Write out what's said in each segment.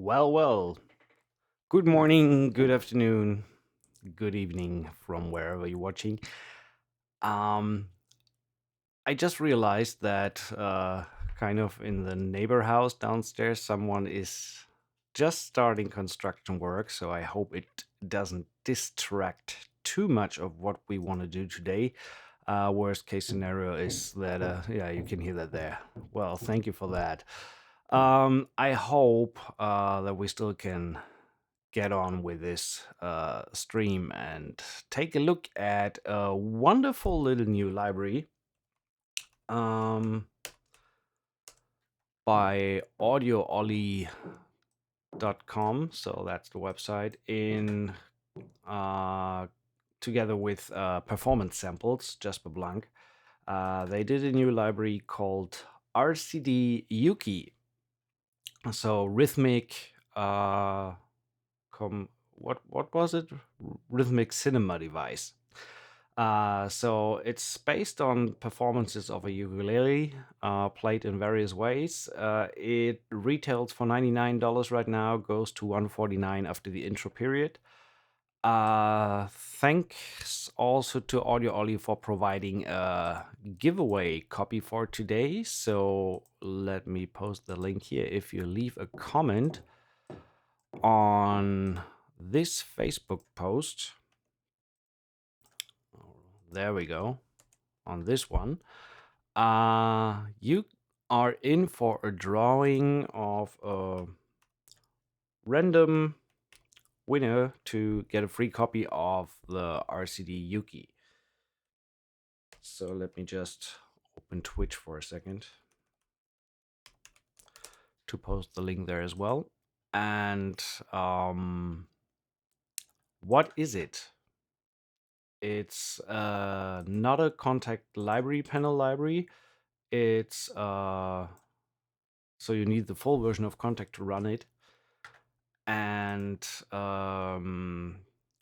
Well, good morning, good afternoon, good evening from wherever you're watching. Um, I just realized that kind of in the neighbor house downstairs, someone is just starting construction work, so I hope it doesn't distract too much of what we want to do today. Worst case scenario is that, yeah, you can hear that there. Well, thank you for that. I hope that we still can get on with this stream and take a look at a wonderful little new library um, by audioollie.com. So that's the website in uh, together with performance samples, Jasper Blanc. They did a new library called RCD UKE. So rhythmic what was it? Rhythmic cinema device. So it's based on performances of a ukulele, played in various ways. It retails for $99 right now, goes to $149 after the intro period. Thanks also to Audio Ollie for providing a giveaway copy for today. So let me post the link here. If you leave a comment on this Facebook post, there we go, on this one, you are in for a drawing of a random winner to get a free copy of the RCD Yuki. So let me just open Twitch for a second to post the link there as well. And what is it? It's not a Kontakt library panel library. It's so you need the full version of Kontakt to run it. And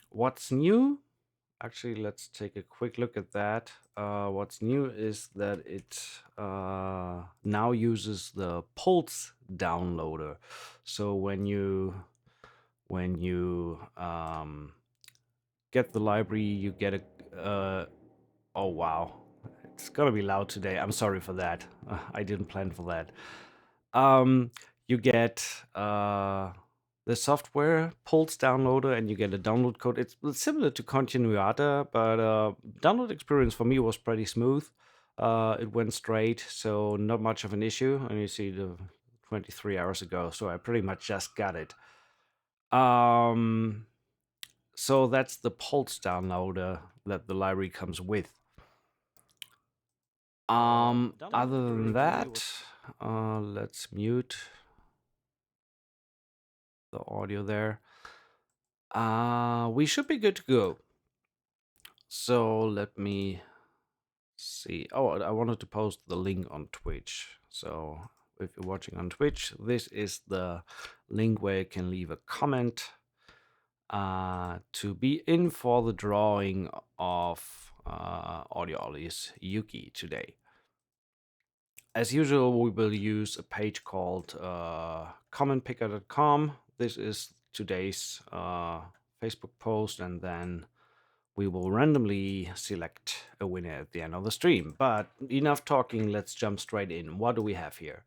what's new? Actually, let's take a quick look at that. What's new is that it now uses the Pulse downloader. So when you get the library, you get a oh wow, it's gonna be loud today. I'm sorry for that. I didn't plan for that. You get the software Pulse downloader, and you get a download code. It's similar to Continuata, but download experience for me was pretty smooth. It went straight, so not much of an issue. And you see the 23 hours ago, so I pretty much just got it. So that's the Pulse downloader that the library comes with. Other than that, let's mute the audio there. We should be good to go. So let me see. Oh, I wanted to post the link on Twitch. So if you're watching on Twitch, this is the link where you can leave a comment to be in for the drawing of Audio Ollie's Yuki today. As usual, we will use a page called commentpicker.com. This is today's Facebook post, and then we will randomly select a winner at the end of the stream. But enough talking, let's jump straight in. What do we have here?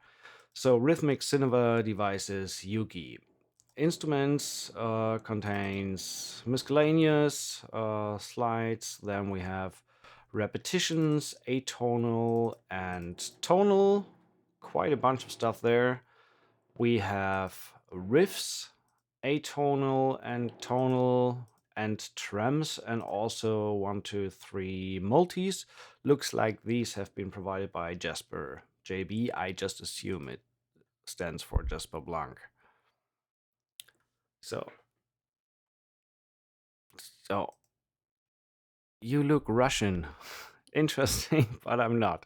So rhythmic cinema devices, Yuki. Instruments contains miscellaneous slides. Then we have repetitions, atonal and tonal. Quite a bunch of stuff there. We have riffs, atonal and tonal, and trems, and also 1, 2, 3 multis. Looks like these have been provided by Jasper JB. I just assume it stands for Jasper Blanc. So you look Russian. Interesting, but I'm not.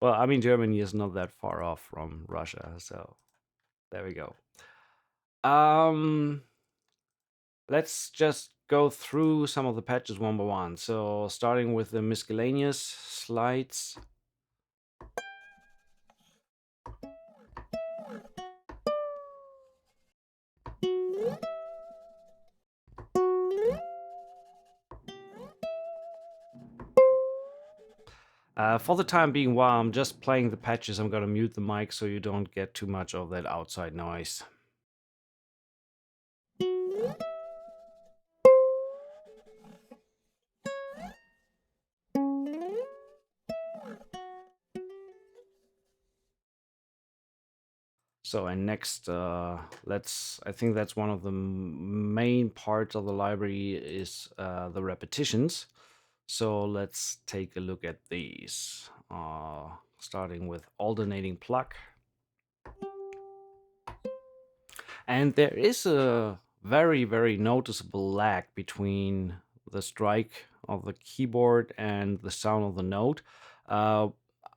Well, I mean, Germany is not that far off from Russia, so there we go. Let's just go through some of the patches one by one. So starting with the miscellaneous slides. For the time being, while I'm just playing the patches, I'm gonna mute the mic so you don't get too much of that outside noise. So, and next, I think that's one of the main parts of the library is the repetitions. So let's take a look at these. Starting with alternating pluck. And there is a very, very noticeable lag between the strike of the keyboard and the sound of the note. Uh,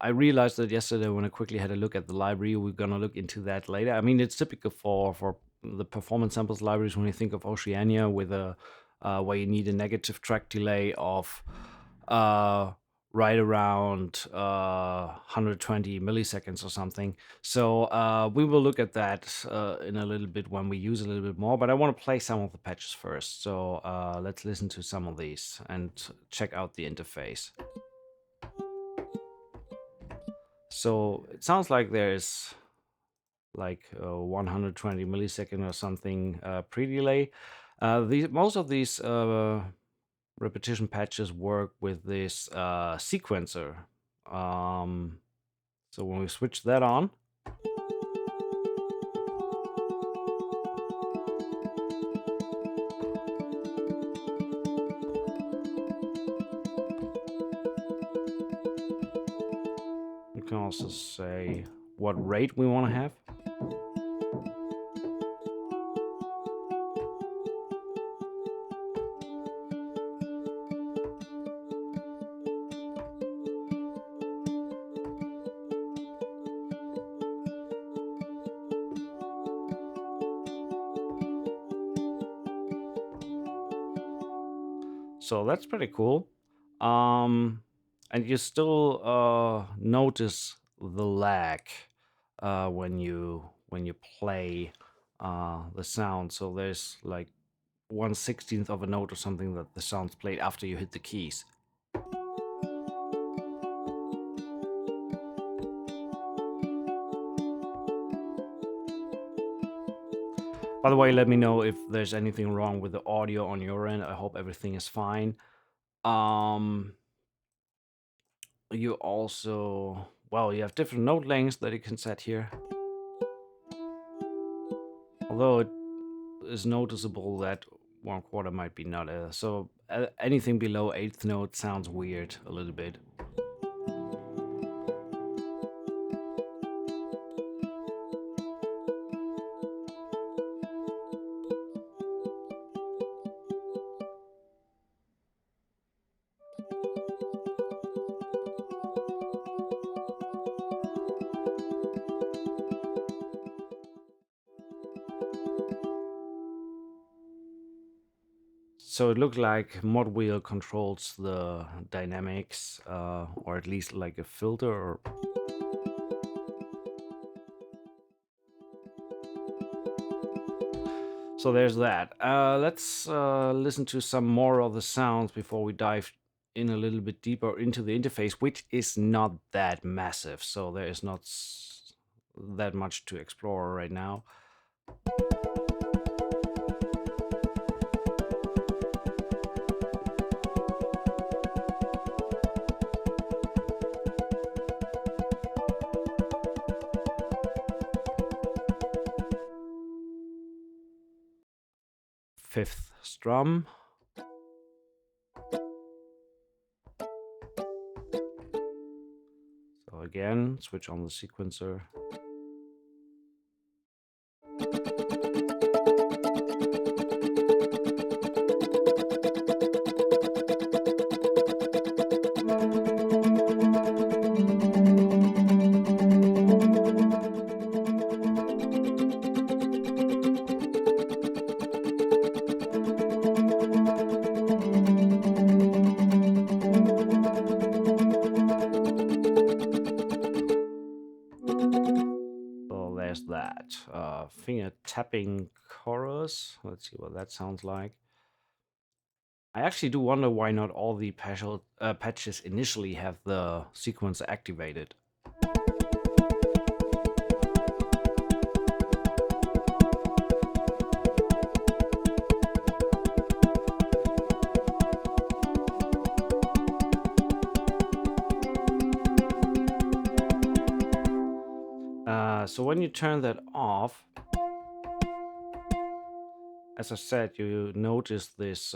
I realized that yesterday when I quickly had a look at the library. We're gonna look into that later. I mean, it's typical for the performance samples libraries when you think of Oceania with a where you need a negative track delay of uh, right around 120 milliseconds or something. So we will look at that in a little bit when we use a little bit more. But I want to play some of the patches first. So let's listen to some of these and check out the interface. So it sounds like there's like 120 millisecond or something pre-delay. Most of these repetition patches work with this sequencer. Um, so when we switch that on, we can also say what rate we want to have. So that's pretty cool. And you still notice the lag when you play the sound. So there's like 1/16th of a note or something that the sound's played after you hit the keys. By the way, let me know if there's anything wrong with the audio on your end. I hope everything is fine. Um, you also, well, you have different note lengths that you can set here. Although it is noticeable that 1/4 might be not so anything below 8th note sounds weird a little bit. So it looks like mod wheel controls the dynamics, or at least like a filter. So there's that. Let's listen to some more of the sounds before we dive in a little bit deeper into the interface, which is not that massive. So there is not that much to explore right now. Fifth strum. So again, switch on the sequencer. So there's that. Finger tapping chorus. Let's see what that sounds like. I actually do wonder why not all the patches initially have the sequencer activated. So when you turn that off, as I said, you notice this.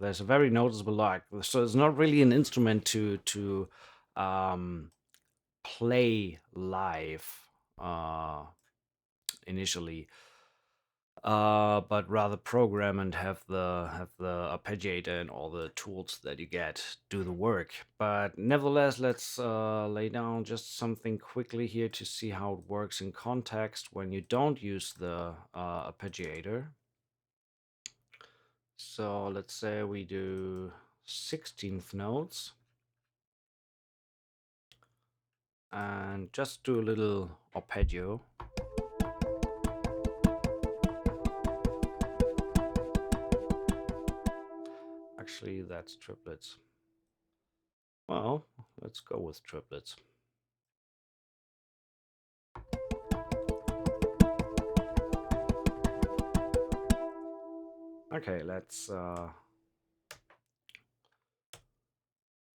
There's a very noticeable lag. So it's not really an instrument to um, play live initially, but rather program and have the arpeggiator and all the tools that you get do the work. But nevertheless, let's lay down just something quickly here to see how it works in context when you don't use the arpeggiator. So let's say we do 16th notes and just do a little arpeggio. Actually, that's triplets. Well, let's go with triplets. Okay, let's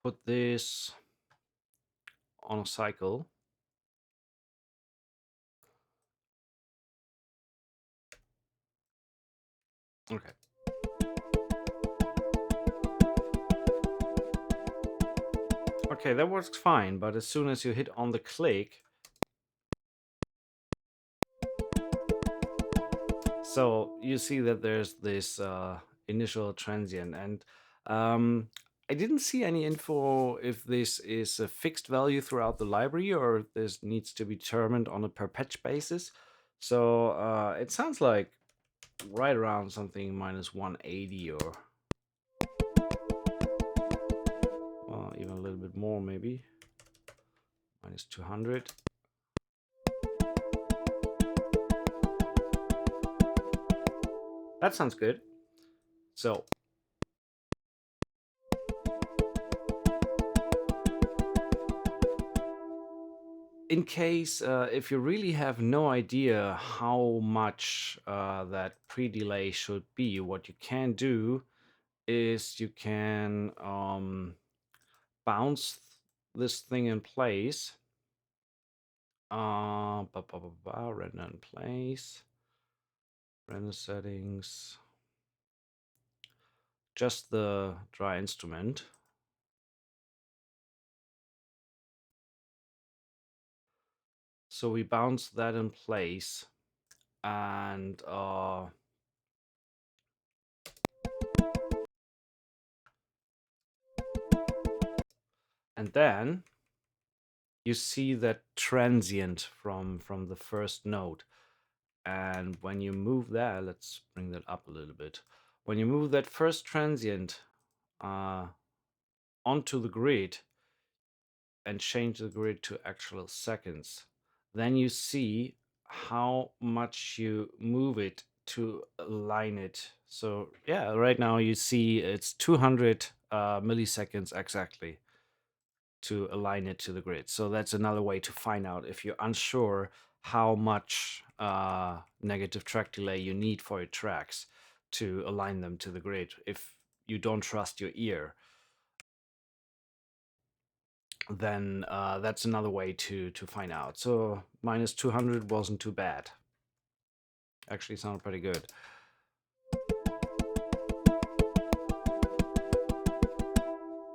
put this on a cycle. Okay. Okay, that works fine, but as soon as you hit on the click, so you see that there's this initial transient, and I didn't see any info if this is a fixed value throughout the library or if this needs to be determined on a per patch basis. So it sounds like right around something minus 180 or even a little bit more, maybe minus 200. That sounds good. So in case if you really have no idea how much that pre-delay should be, what you can do is you can bounce this thing in place. Render in place, render settings, just the dry instrument. So we bounce that in place and then you see that transient from the first note. And when you move that, let's bring that up a little bit. When you move that first transient onto the grid and change the grid to actual seconds, then you see how much you move it to align it. So yeah, right now you see it's 200 milliseconds exactly to align it to the grid. So that's another way to find out if you're unsure how much negative track delay you need for your tracks to align them to the grid. If you don't trust your ear, then that's another way to find out. So minus 200 wasn't too bad. Actually sounded pretty good.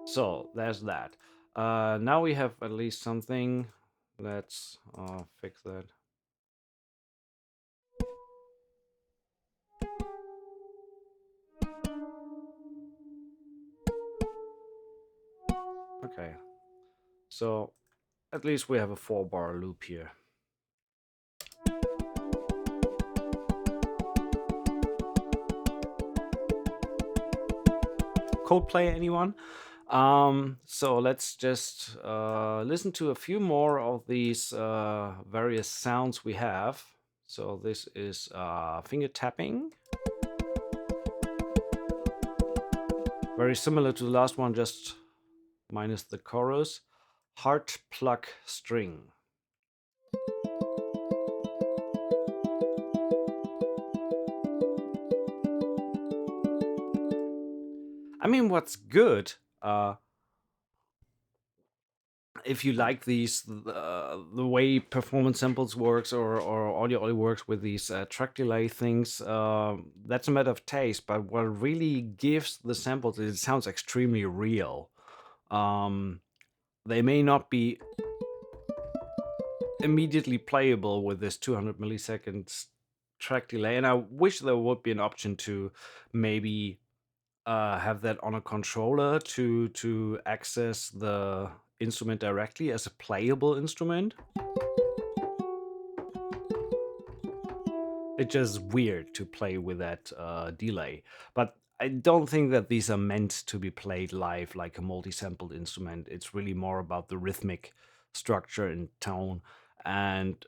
So there's that. Now we have at least something. Let's fix that. Okay. So at least we have a 4-bar loop here. Coldplay, anyone? So let's just listen to a few more of these various sounds we have. So this is finger tapping. Very similar to the last one, just minus the chorus. Heart Pluck string. I mean, what's good, if you like these, the way performance samples works, or audio Ollie works with these track delay things, that's a matter of taste. But what really gives the samples is it sounds extremely real. They may not be immediately playable with this 200 milliseconds track delay, and I wish there would be an option to maybe have that on a controller to access the instrument directly as a playable instrument. It's just weird to play with that delay, but I don't think that these are meant to be played live like a multi-sampled instrument. It's really more about the rhythmic structure and tone. And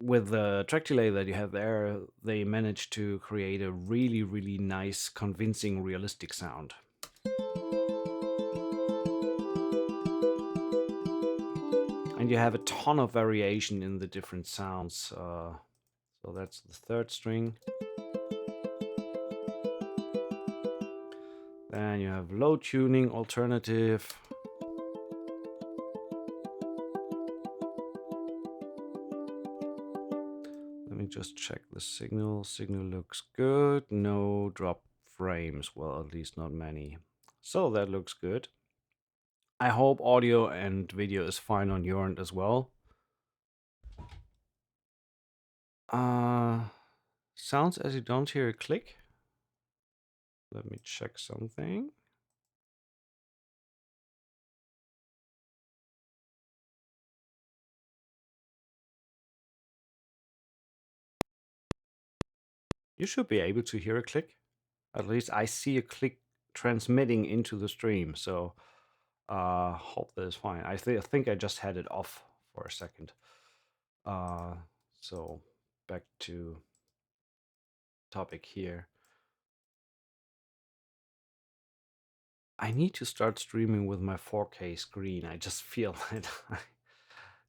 with the track delay that you have there, they managed to create a really, really nice, convincing, realistic sound. And you have a ton of variation in the different sounds. So that's the third string. Then you have low tuning, alternative. Let me just check the signal. Signal looks good. No drop frames. Well, at least not many. So that looks good. I hope audio and video is fine on your end as well. Sounds as you don't hear a click. Let me check something. You should be able to hear a click. At least I see a click transmitting into the stream. So hope that is fine. I think I just had it off for a second. So back to topic here. I need to start streaming with my 4K screen. I just feel that I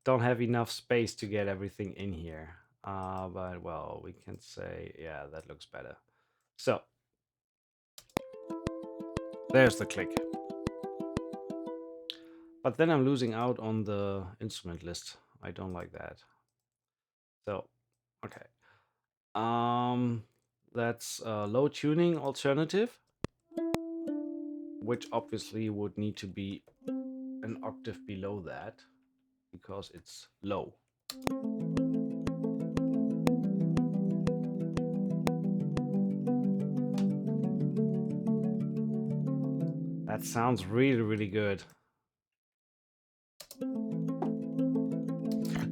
don't have enough space to get everything in here. But well, we can say, yeah, that looks better. So there's the click. But then I'm losing out on the instrument list. I don't like that. So, okay. That's a low tuning alternative, which obviously would need to be an octave below that because it's low. That sounds really, really good.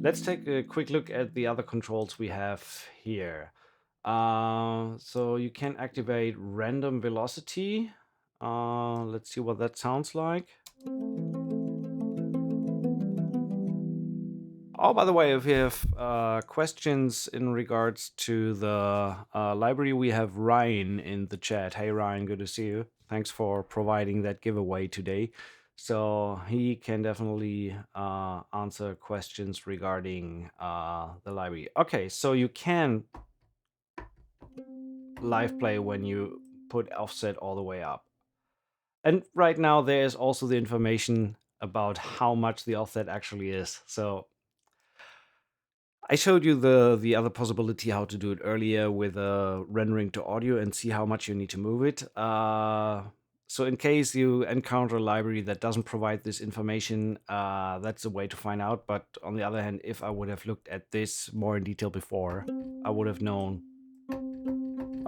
Let's take a quick look at the other controls we have here. So you can activate random velocity. Let's see what that sounds like. Oh, by the way, if you have questions in regards to the library, we have Ryan in the chat. Hey, Ryan, good to see you. Thanks for providing that giveaway today. So he can definitely answer questions regarding the library. Okay, so you can live play when you put offset all the way up. And right now there is also the information about how much the offset actually is. So I showed you the other possibility how to do it earlier with rendering to audio and see how much you need to move it. So in case you encounter a library that doesn't provide this information, that's a way to find out. But on the other hand, if I would have looked at this more in detail before, I would have known.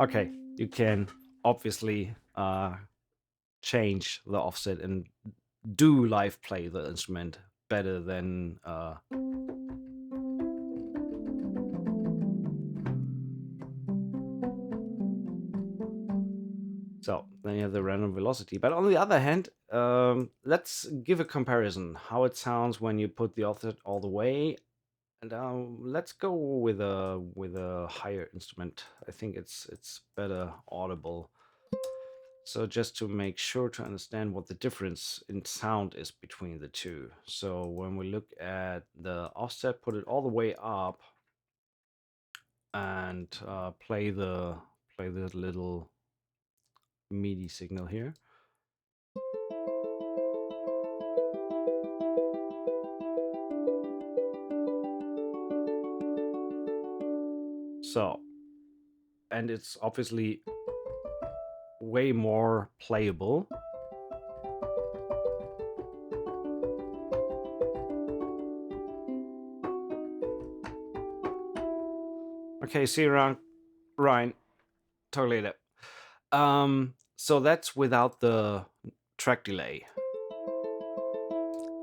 Okay, you can obviously change the offset and do live play the instrument better than so then you have the random velocity. But on the other hand, let's give a comparison how it sounds when you put the offset all the way. And let's go with a higher instrument. I think it's better audible. So just to make sure to understand what the difference in sound is between the two. So when we look at the offset, put it all the way up and play the little MIDI signal here. So, and it's obviously way more playable. Okay, see you around, Ryan. Talk later. So that's without the track delay.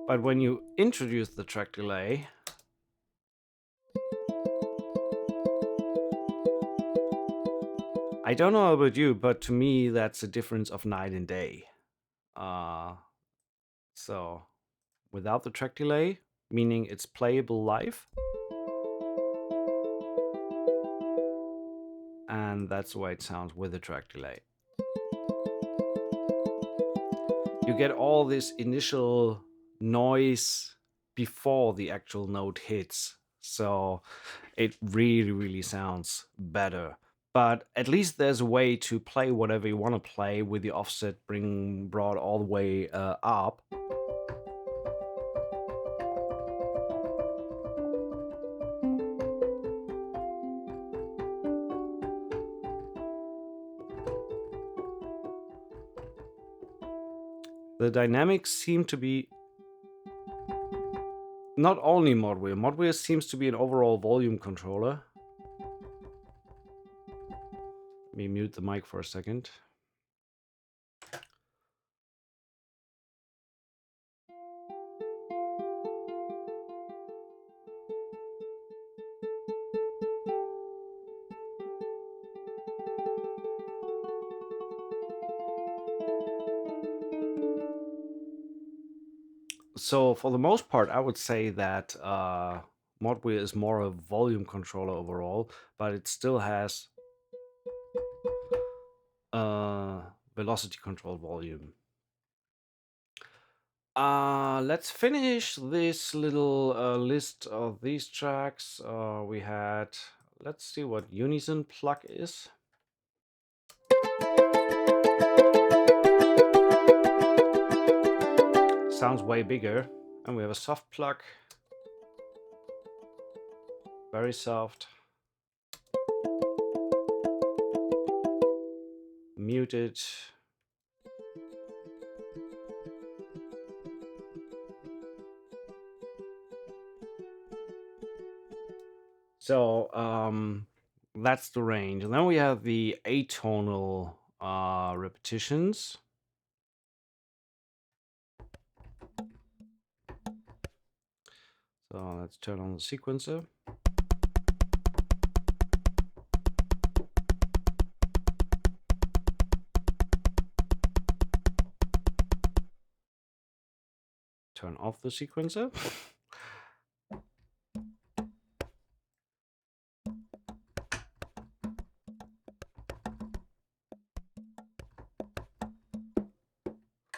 But when you introduce the track delay, I don't know about you, but to me that's a difference of night and day. So without the track delay, meaning it's playable live, and that's the way it sounds with the track delay. You get all this initial noise before the actual note hits, so it really, really sounds better. But at least there's a way to play whatever you want to play with the offset brought all the way up. The dynamics seem to be not only Modware. Modware seems to be an overall volume controller. Let me mute the mic for a second. So for the most part, I would say that Modware is more a volume controller overall, but it still has velocity control volume. Let's finish this little list of these tracks. We had, let's see what Unison Pluck is. Sounds way bigger. And we have a soft Pluck. Very soft. Muted. So that's the range. And then we have the atonal repetitions. So let's turn on the sequencer. Turn off the sequencer.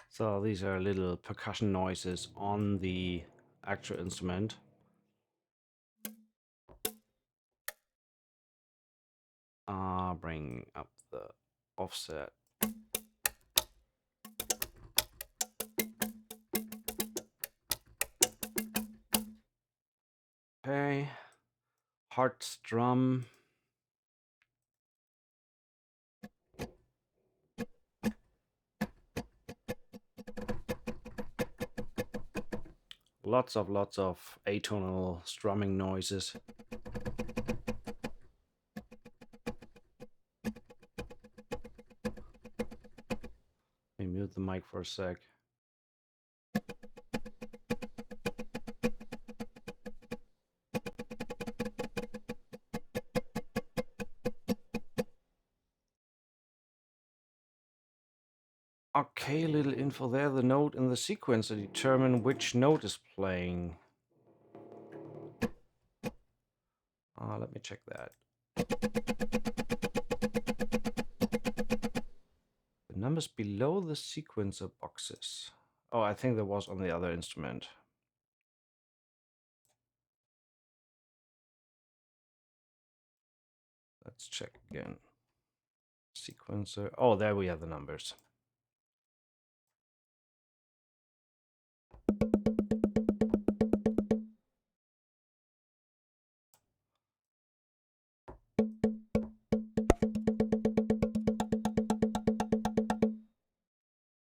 So these are little percussion noises on the actual instrument. Bring up the offset. Okay. Heart drum. Lots of atonal strumming noises. Let me mute the mic for a sec. Okay, little info there. The note in the sequencer determine which note is playing. Let me check that. The numbers below the sequencer boxes. Oh, I think that was on the other instrument. Let's check again. Sequencer. Oh, there we have the numbers.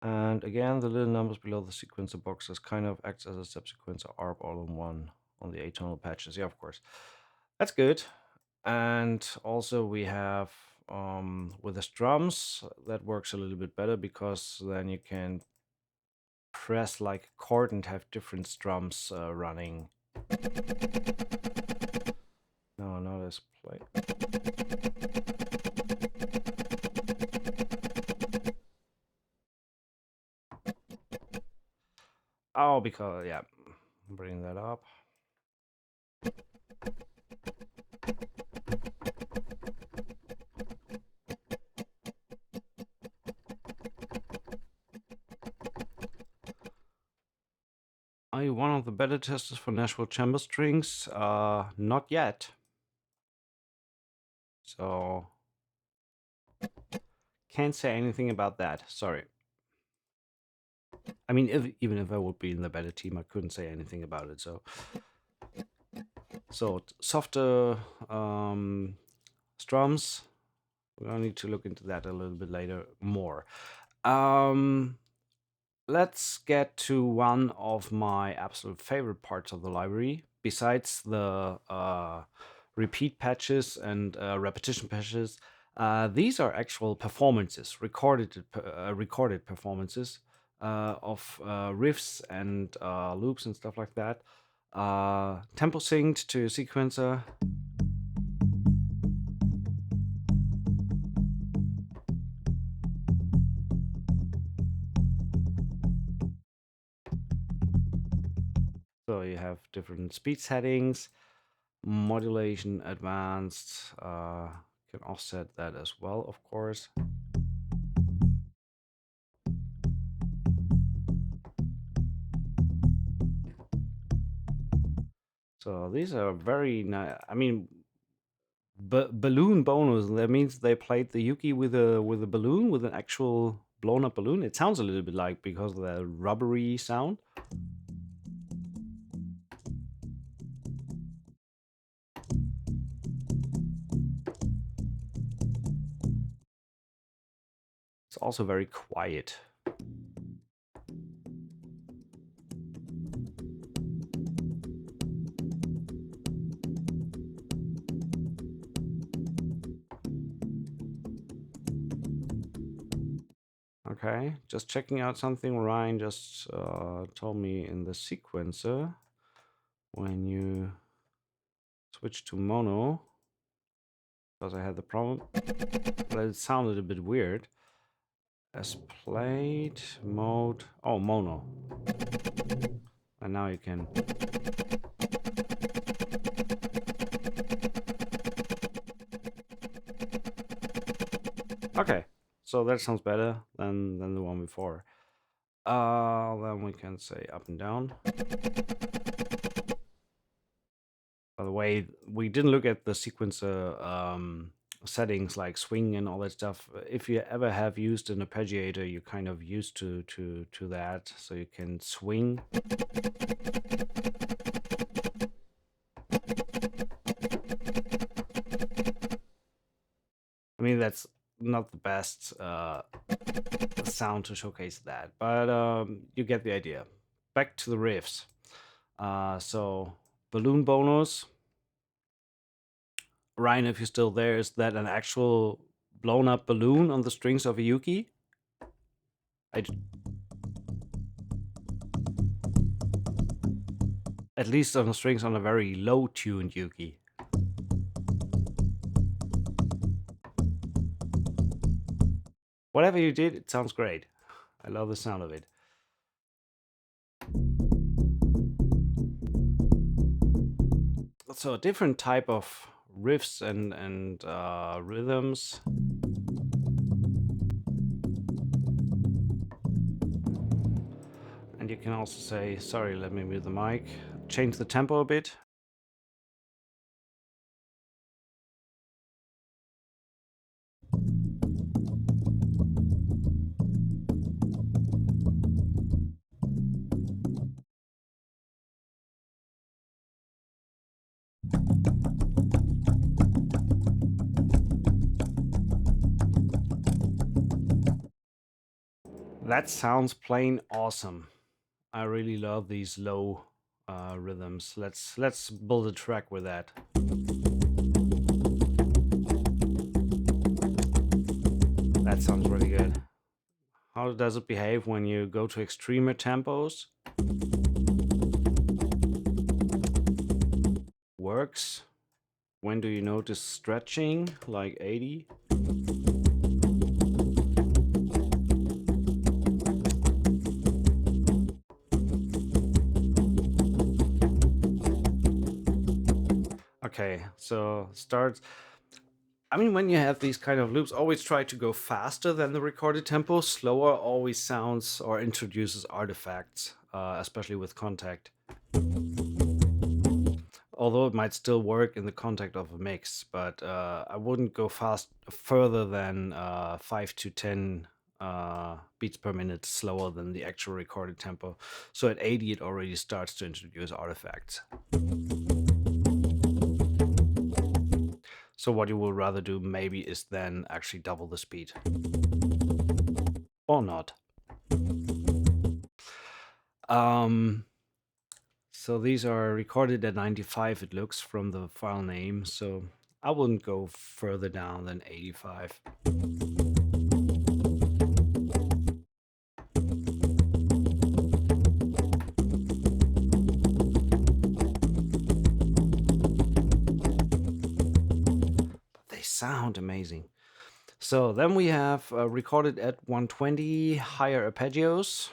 And again, the little numbers below the sequencer boxes kind of acts as a subsequencer ARP all in one on the atonal patches. Yeah, of course. That's good. And also we have with the strums, that works a little bit better because then you can press like a chord and have different strums running. No, not as play. Oh, because, yeah, bring that up. Are you one of the beta testers for Nashville chamber strings? Not yet. So, can't say anything about that. Sorry. I mean, even if I would be in the beta team, I couldn't say anything about it. So softer strums. We'll need to look into that a little bit later more. Let's get to one of my absolute favorite parts of the library. Besides the repeat patches and repetition patches, these are actual performances, recorded performances of riffs and loops and stuff like that. Tempo synced to sequencer. So you have different speed settings, modulation, advanced, can offset that as well, of course. So these are very nice. I mean, balloon bonus. That means they played the UKE with a balloon, with an actual blown up balloon. It sounds a little bit like because of the rubbery sound. It's also very quiet. Okay, just checking out something Ryan just told me in the sequencer. When you switch to mono, because I had the problem, but it sounded a bit weird. As played, mode, oh, mono. And now you can. Okay, so that sounds better than the one before. Then we can say up and down. By the way, we didn't look at the sequencer settings like swing and all that stuff. If you ever have used an arpeggiator, you're kind of used to that, so you can swing. I mean, that's not the best sound to showcase that, but you get the idea. Back to the riffs. So balloon bonus. Ryan, if you're still there, is that an actual blown up balloon on the strings of a UKE? At least on the strings on a very low tuned UKE. Whatever you did, it sounds great. I love the sound of it. So a different type of riffs and rhythms. can also say, sorry, let me mute the mic, change the tempo a bit. That sounds plain awesome. I really love these low rhythms. Let's build a track with that. That sounds really good. How does it behave when you go to Extrema Tempos? Works. When do you notice stretching? Like 80? Okay, so starts. I mean, when you have these kind of loops, always try to go faster than the recorded tempo. Slower always sounds or introduces artifacts, especially with contact. Although it might still work in the context of a mix, but I wouldn't go further than 5 to 10 beats per minute slower than the actual recorded tempo. So at 80, it already starts to introduce artifacts. So what you will rather do maybe is then actually double the speed. Or not. So these are recorded at 95, it looks, from the file name. So I wouldn't go further down than 85. But they sound amazing. So then we have recorded at 120 higher arpeggios.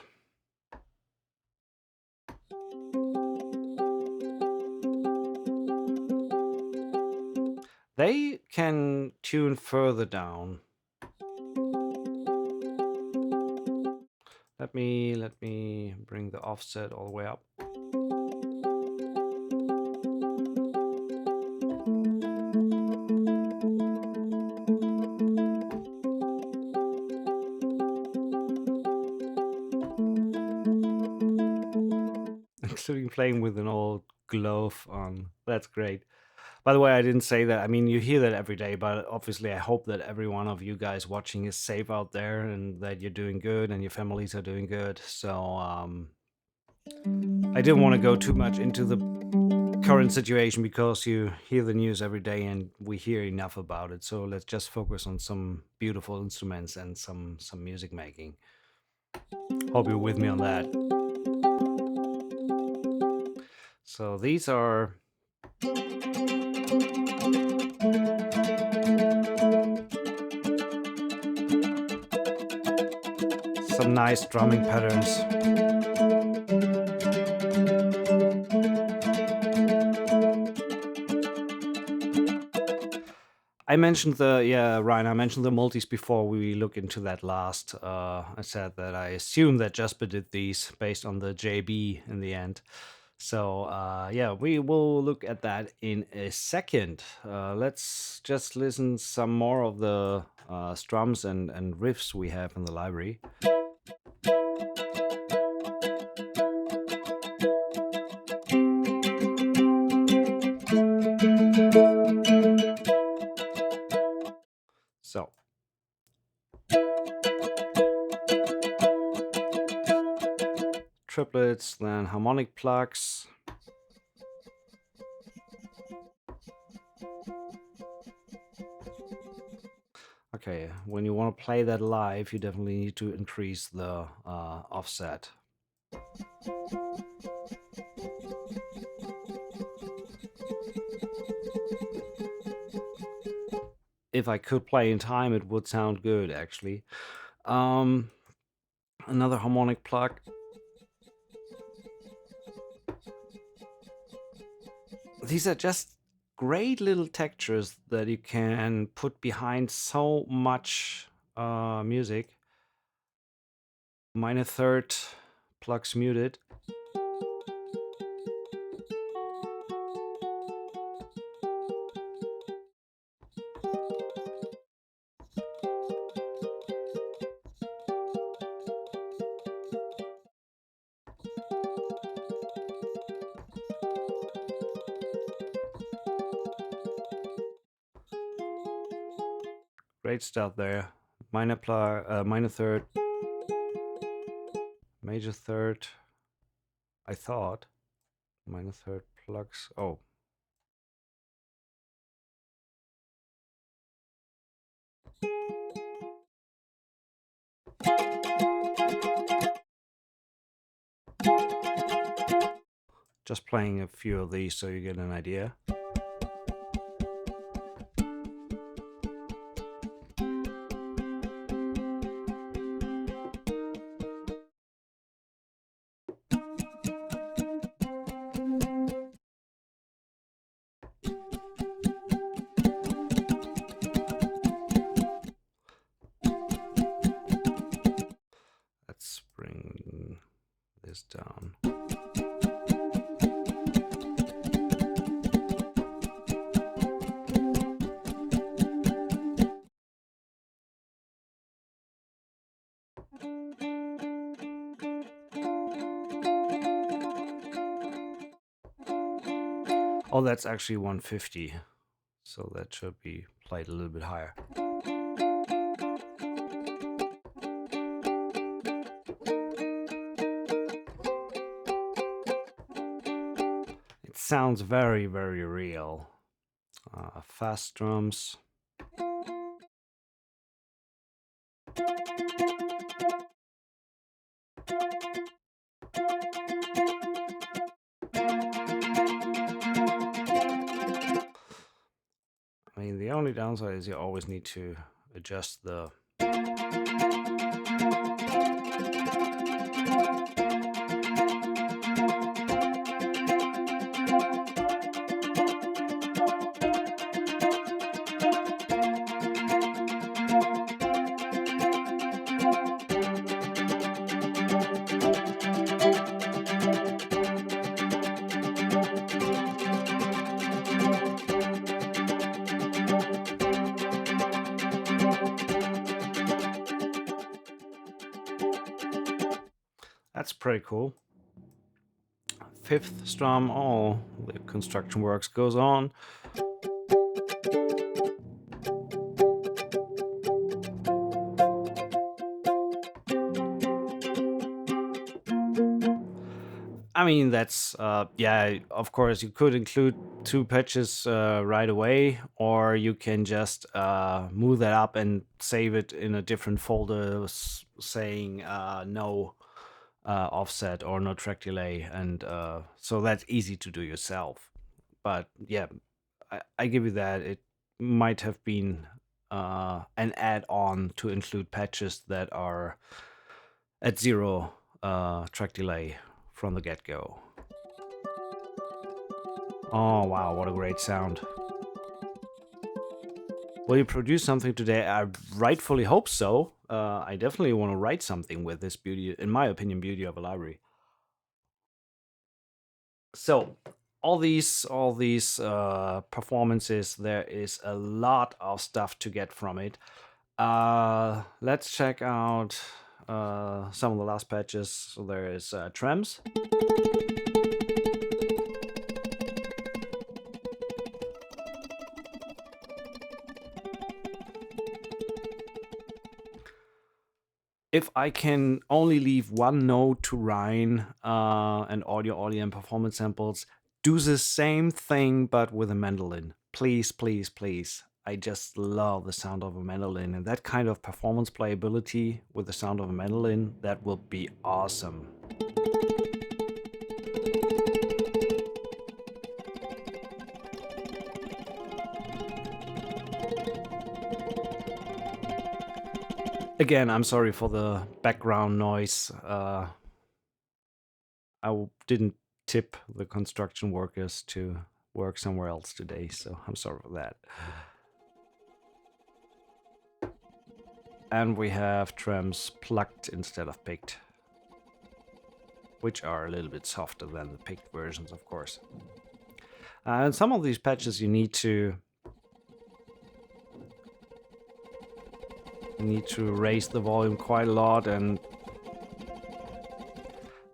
They can tune further down. Let me bring the offset all the way up. Including playing with an old glove on. That's great. By the way, I didn't say that. I mean, you hear that every day, but obviously, I hope that every one of you guys watching is safe out there and that you're doing good and your families are doing good. So, I didn't want to go too much into the current situation because you hear the news every day and we hear enough about it. So let's just focus on some beautiful instruments and some music making. Hope you're with me on that. So these are some nice drumming patterns. I mentioned Ryan, I mentioned the multis before we look into that last. I said that I assume that Jasper did these based on the JB in the end. So we will look at that in a second. Let's just listen some more of the strums and riffs we have in the library. So. Triplets, then harmonic plucks. Okay, when you want to play that live, you definitely need to increase the offset. If I could play in time, it would sound good, actually. Another harmonic pluck. These are just great little textures that you can put behind so much music. Minor third Pluck's muted. Great stuff there. Minor third, major third. I thought minor third plugs. Oh, just playing a few of these so you get an idea. Let's bring this down. Oh, that's actually 150. So that should be played a little bit higher. It sounds very, very real. Fast drums. I mean, the only downside is you always need to adjust the That's pretty cool. Fifth strum, all the construction works goes on. I mean, that's, yeah, of course, you could include two patches right away, or you can just move that up and save it in a different folder saying no offset or no track delay. And so that's easy to do yourself. But yeah, I give you that. It might have been an add-on to include patches that are at zero track delay from the get-go. Oh wow, what a great sound. Will you produce something today? I rightfully hope so. I definitely want to write something with this beauty, in my opinion, beauty of a library. So all these performances, there is a lot of stuff to get from it. Let's check out some of the last patches. So there is Trems. If I can only leave one note to Ryan and audio and performance samples, do the same thing but with a mandolin. Please, please, please. I just love the sound of a mandolin, and that kind of performance playability with the sound of a mandolin, that will be awesome. Again, I'm sorry for the background noise. I didn't tip the construction workers to work somewhere else today, so I'm sorry for that. And we have Trems plucked instead of picked. which are a little bit softer than the picked versions, of course. And some of these patches you need to raise the volume quite a lot, and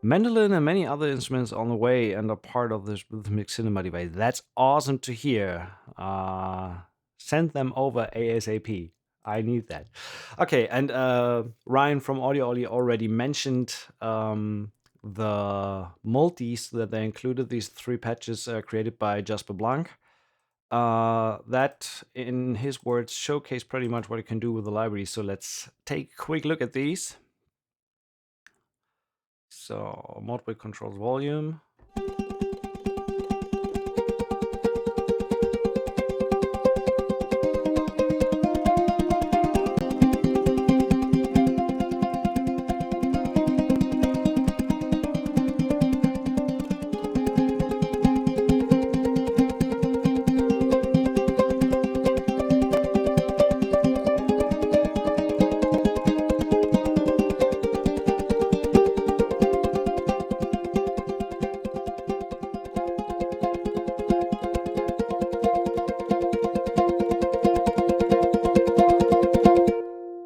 mandolin and many other instruments on the way and are part of this rhythmic cinema device. That's awesome to hear. Send them over ASAP. I need that. Okay, and Ryan from Audio Ollie already mentioned the multis that they included, these 3 patches created by Jasper Blanc. That, in his words, showcase pretty much what it can do with the library. So let's take a quick look at these. So Modbit controls volume.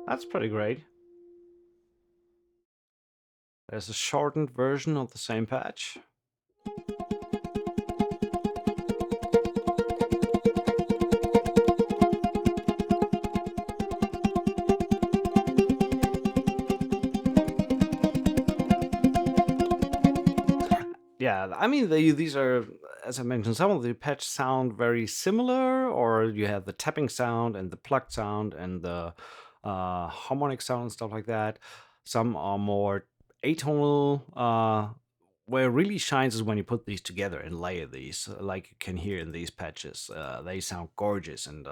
That's pretty great. There's a shortened version of the same patch. Yeah, I mean, these are, as I mentioned, some of the patch sound very similar, or you have the tapping sound and the plucked sound and the harmonic sound and stuff like that. Some are more atonal. Where it really shines is when you put these together and layer these, like you can hear in these patches. They sound gorgeous, and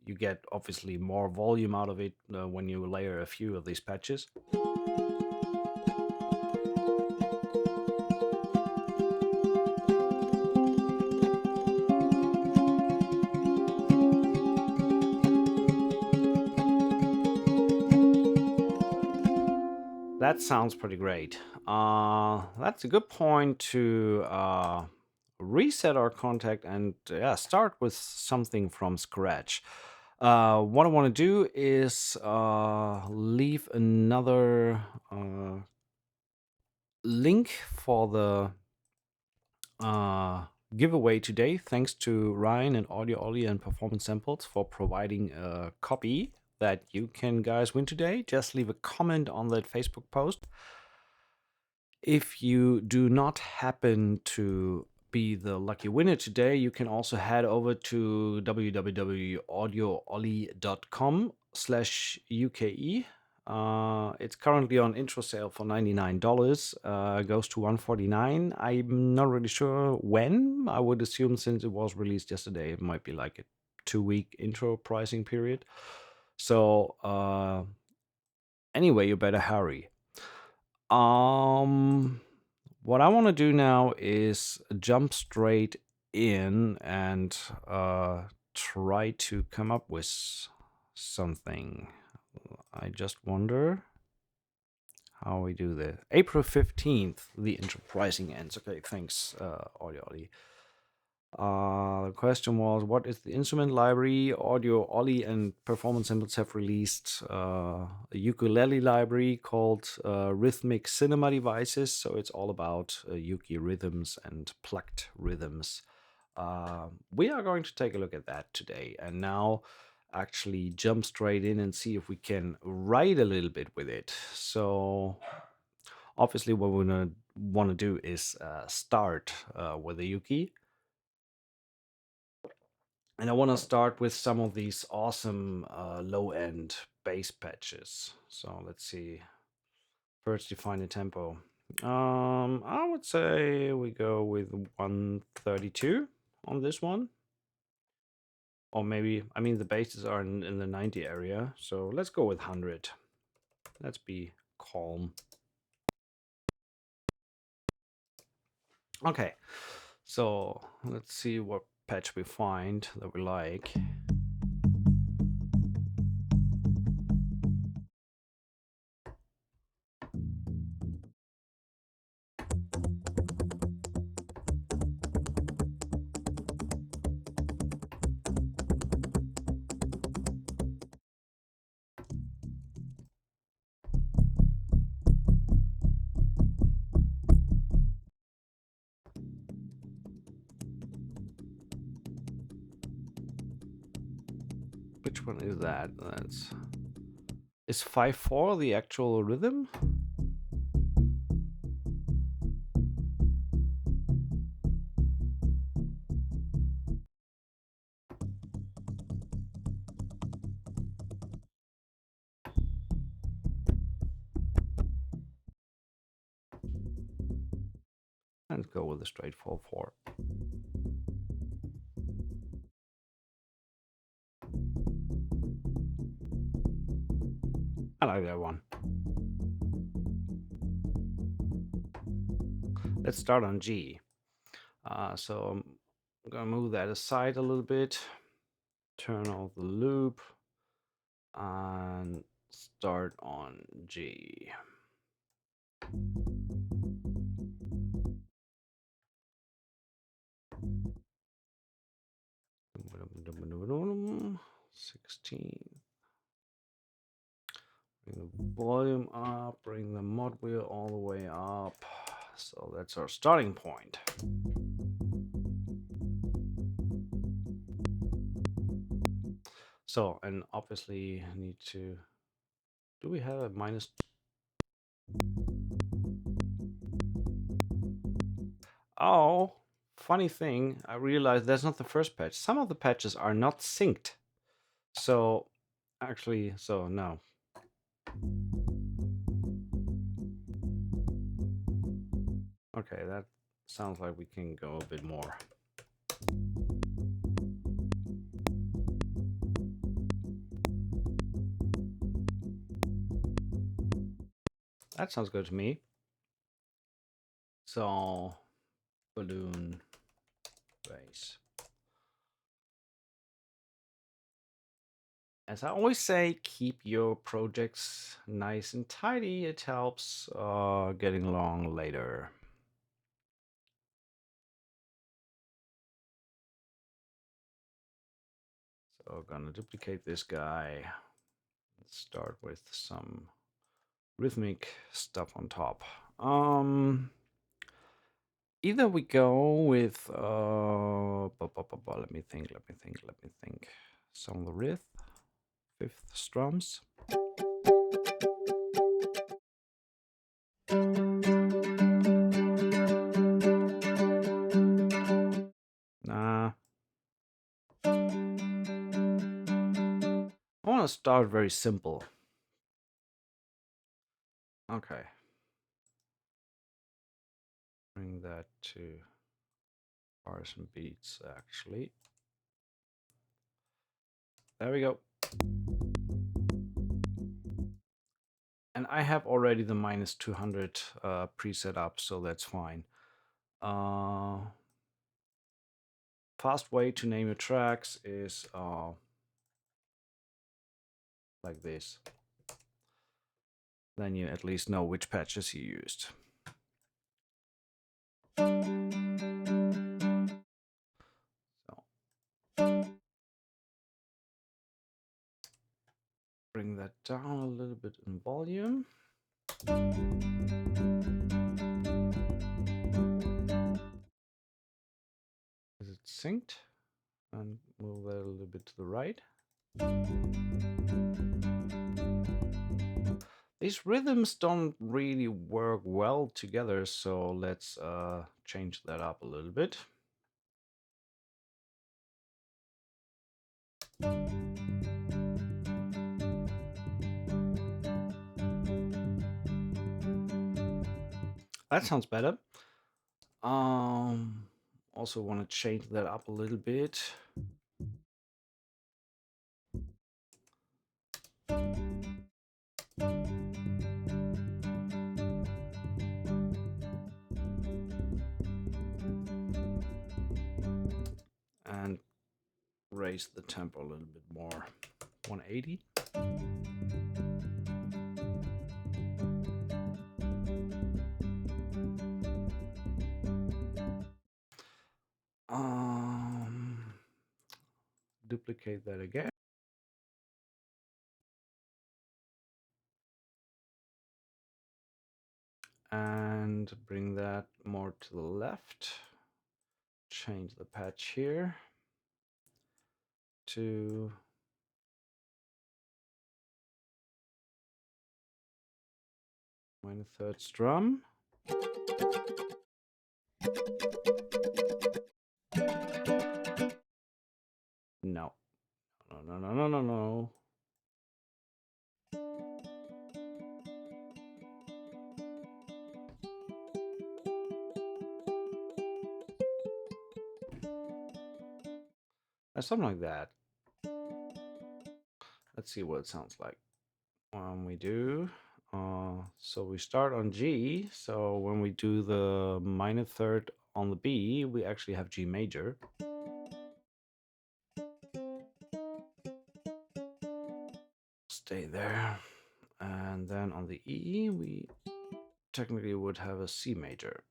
you get obviously more volume out of it when you layer a few of these patches. That sounds pretty great. That's a good point to reset our contact and start with something from scratch. What I want to do is leave another link for the giveaway today. Thanks to Ryan and Audio Ollie and Performance Samples for providing a copy that you can guys win today. Just leave a comment on that Facebook post. If you do not happen to be the lucky winner today, you can also head over to www.audioollie.com/UKE. It's currently on intro sale for $99. Goes to $149. I'm not really sure when. I would assume since it was released yesterday, it might be like a 2-week intro pricing period. So anyway, you better hurry. What I want to do now is jump straight in and try to come up with something. I just wonder how we do this. April 15th, the intro pricing ends. Okay, thanks, Audio Ollie. The question was, what is the instrument library? Audio Ollie and Performance Samples have released a ukulele library called Rhythmic Cinema Devices. So it's all about uke rhythms and plucked rhythms. We are going to take a look at that today, and now actually jump straight in and see if we can write a little bit with it. So obviously what we're going to want to do is start with the uke. And I want to start with some of these awesome low-end bass patches. So let's see. First, define a tempo. I would say we go with 132 on this one. Or maybe, I mean, the basses are in the 90 area. So let's go with 100. Let's be calm. Okay. So let's see what patch we find that we like. Which one is that? Is 5/4 the actual rhythm? Let's go with a straight 4/4. I like that one. Let's start on G. So I'm gonna move that aside a little bit, turn off the loop, and start on G. $16. Bring the volume up, bring the mod wheel all the way up. So that's our starting point. So, and obviously need to, do we have a minus? Oh, funny thing, I realized that's not the first patch. Some of the patches are not synced. So actually, so no. Okay, that sounds like we can go a bit more. That sounds good to me. So, balloon bass. As I always say, keep your projects nice and tidy. It helps getting along later. So gonna duplicate this guy. Let's start with some rhythmic stuff on top. Either we go with let me think. Some of the riff, fifth strums. Nah. I want to start very simple. Okay. Bring that to bars and beats, actually. There we go. And I have already the minus 200 preset up, so that's fine. Fast way to name your tracks is like this. Then you at least know which patches you used. So bring that down a little bit in volume. Is it synced? And move that a little bit to the right. These rhythms don't really work well together, so let's change that up a little bit. That sounds better. Also want to change that up a little bit. And raise the tempo a little bit more. 180. Duplicate that again. And bring that more to the left. Change the patch here to minor third strum. No. No. Something like that. Let's see what it sounds like when we do. So we start on G. So when we do the minor third on the B, we actually have G major. Stay there. And then on the E, we technically would have a C major.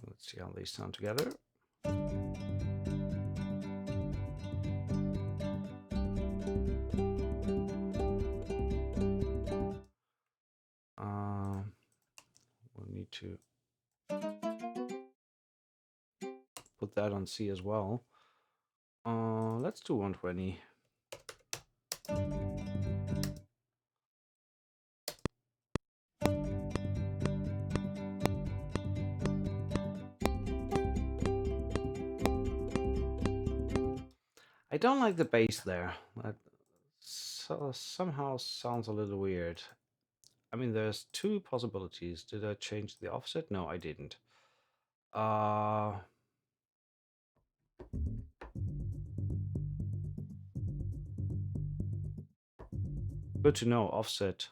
Let's see how they sound together. We'll need to put that on C as well. Let's do 120. I don't like the bass there. That somehow sounds a little weird. I mean, there's two possibilities. Did I change the offset? No, I didn't. Good to know. Offsets.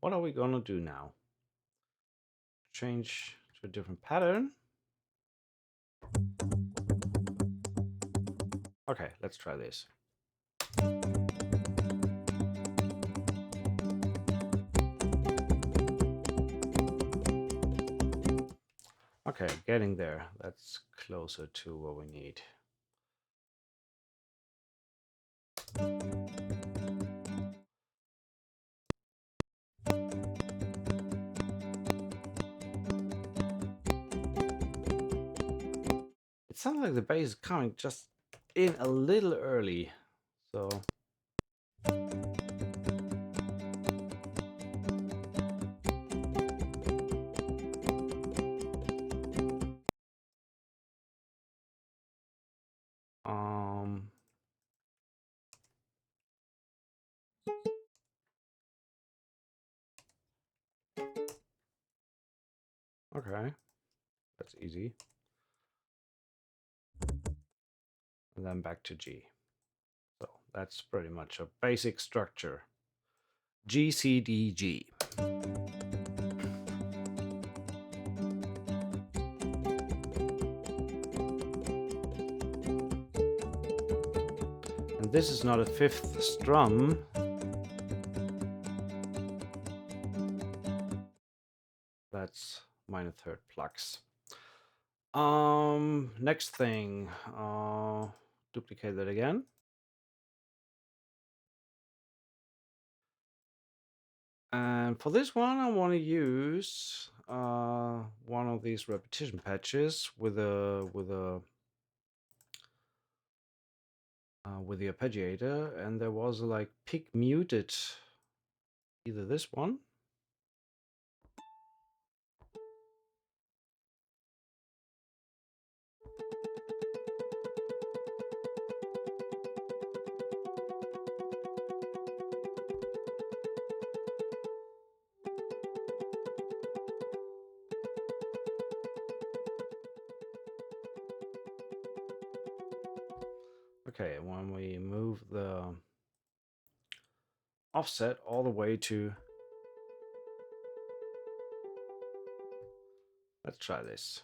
What are we gonna do now? Change to a different pattern. Okay, let's try this. Okay, getting there. That's closer to what we need. It sounds like the bass is coming just in a little early, so. Okay, that's easy. And then back to G. So that's pretty much a basic structure. G, C, D, G. And this is not a fifth strum. That's minor third plucks. Next thing, duplicate that again. And for this one, I want to use one of these repetition patches with the arpeggiator, and there was like pick muted, either this one. Okay, when we move the offset all the way to, let's try this.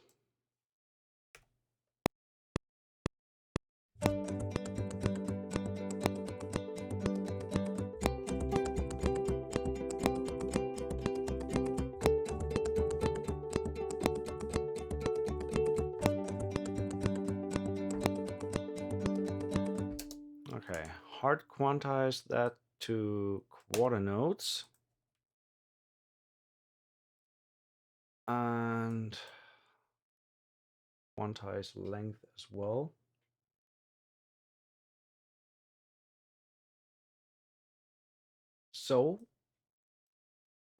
Okay, hard quantize that to quarter notes. And quantize length as well. So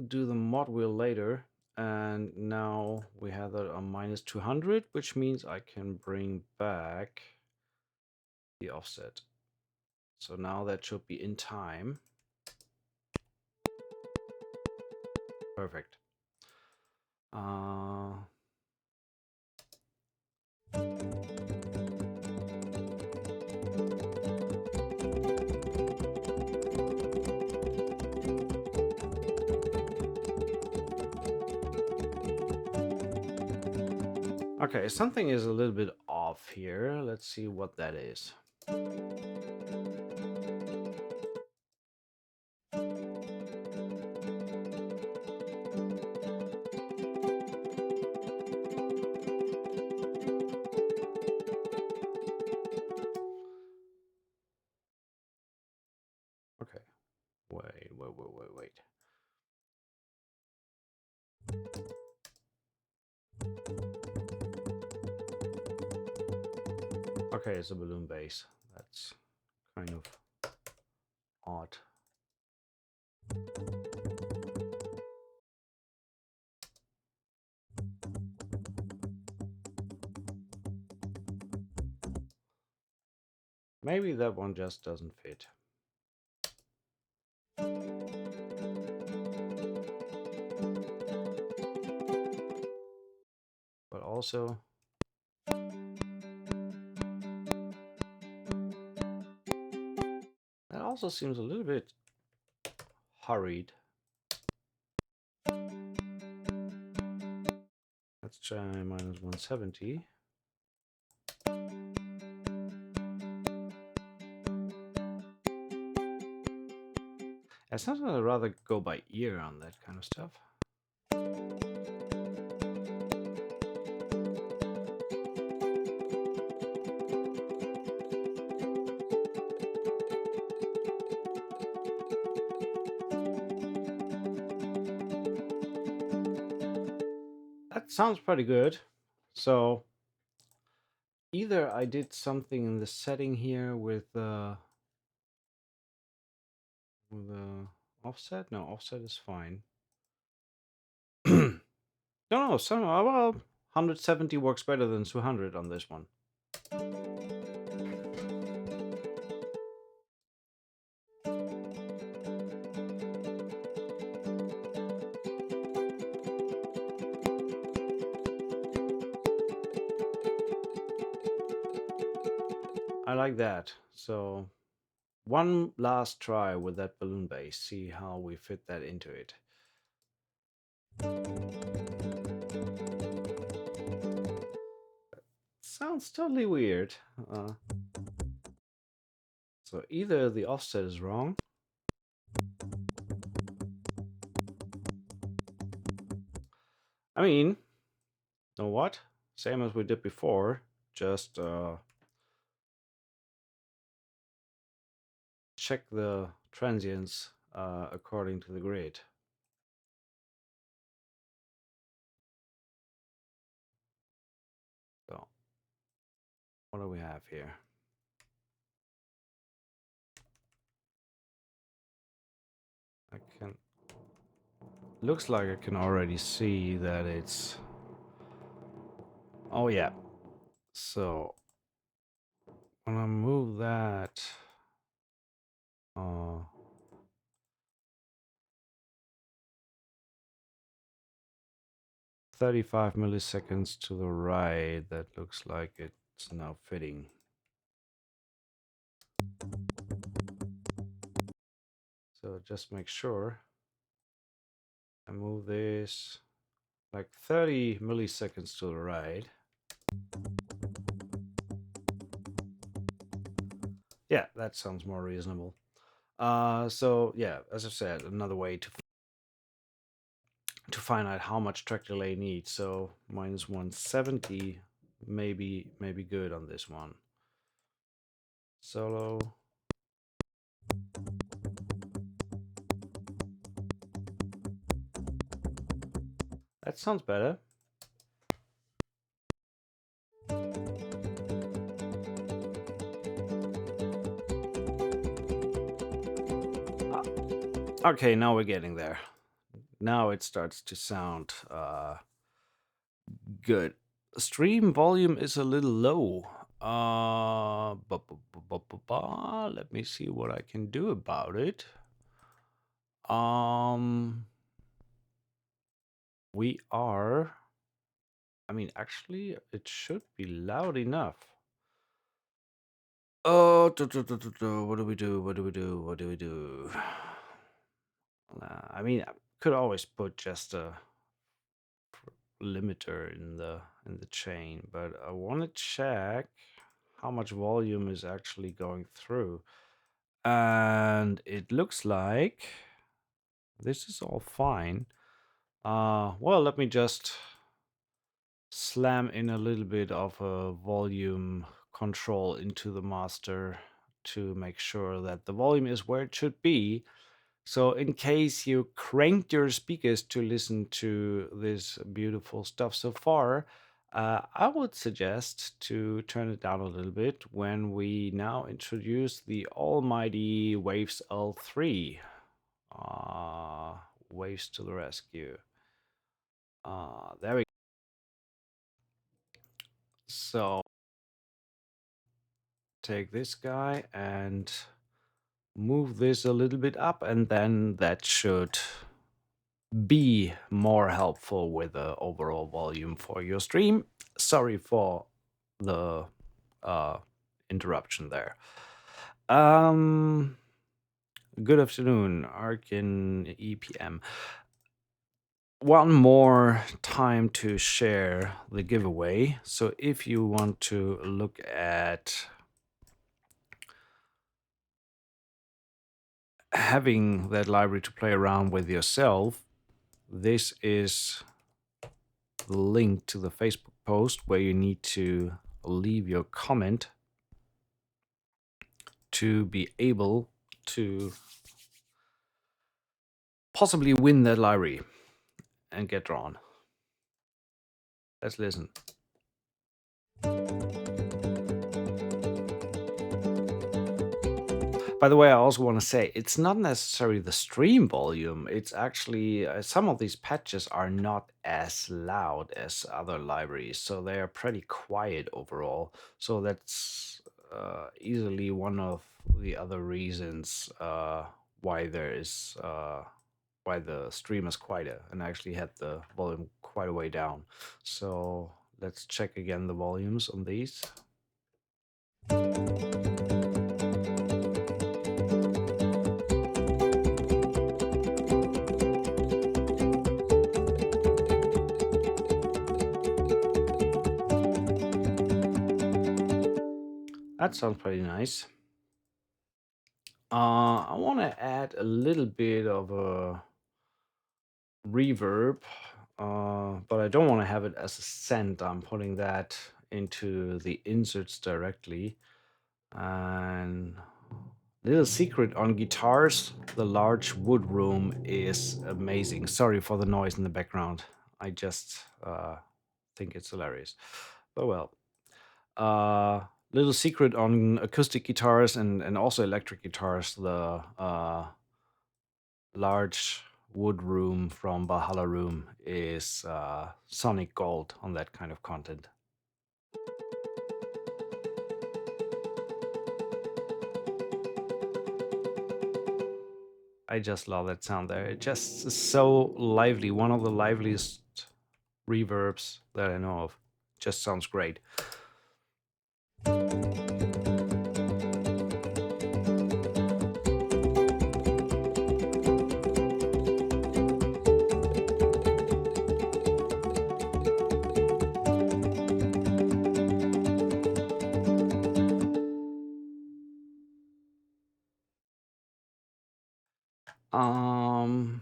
do the mod wheel later, and now we have that on -200, which means I can bring back the offset. So now that should be in time. Perfect. Okay, something is a little bit off here. Let's see what that is. Okay, wait. Okay, it's a balloon base. That's kind of odd. Maybe that one just doesn't fit. But also, that also seems a little bit hurried. Let's try -170. And sometimes I'd rather go by ear on that kind of stuff. That sounds pretty good. So either I did something in the setting here with the offset. No, offset is fine. No, somehow, well, 170 works better than 200 on this one. I like that. So one last try with that balloon base, see how we fit that into it. Sounds totally weird. So either the offset is wrong. I mean, you know what? Same as we did before, just check the transients according to the grid. So what do we have here? I can... Looks like I can already see that it's... Oh yeah. So when I move that... 35 milliseconds to the right, that looks like it's now fitting. So just make sure I move this like 30 milliseconds to the right. Yeah, that sounds more reasonable. So yeah, as I said, another way to find out how much track delay needs. So -170 maybe good on this one. Solo. That sounds better. Ah, okay, now we're getting there. Now it starts to sound good. Stream volume is a little low. Let me see what I can do about it. Um, we are. I mean, actually, it should be loud enough. Oh, what do we do? What do we do? What do we do? I mean, I could always put just a limiter in the chain, but I want to check how much volume is actually going through. And it looks like this is all fine. Well, let me just slam in a little bit of a volume control into the master to make sure that the volume is where it should be. So, in case you cranked your speakers to listen to this beautiful stuff so far, I would suggest to turn it down a little bit when we now introduce the almighty Waves L3. Waves to the rescue. There we go. So, take this guy and move this a little bit up, and then that should be more helpful with the overall volume for your stream. Sorry for the uh, interruption there. Um, Good afternoon, Arkin EPM. One more time to share the giveaway. So if you want to look at having that library to play around with yourself, this is the link to the Facebook post where you need to leave your comment to be able to possibly win that library and get drawn. Let's listen. By the way, I also want to say it's not necessarily the stream volume. It's actually some of these patches are not as loud as other libraries, so they are pretty quiet overall. So that's easily one of the other reasons why there is why the stream is quieter and I actually had the volume quite a way down. So let's check again the volumes on these. That sounds pretty nice. I want to add a little bit of a reverb, but I don't want to have it as a send. I'm putting that into the inserts directly. And little secret on guitars, the large wood room is amazing. Sorry for the noise in the background. I just think it's hilarious. But well, little secret on acoustic guitars and also electric guitars, the large wood room from Valhalla Room is sonic gold on that kind of content. I just love that sound there. It just is so lively. One of the liveliest reverbs that I know of. Just sounds great. Um,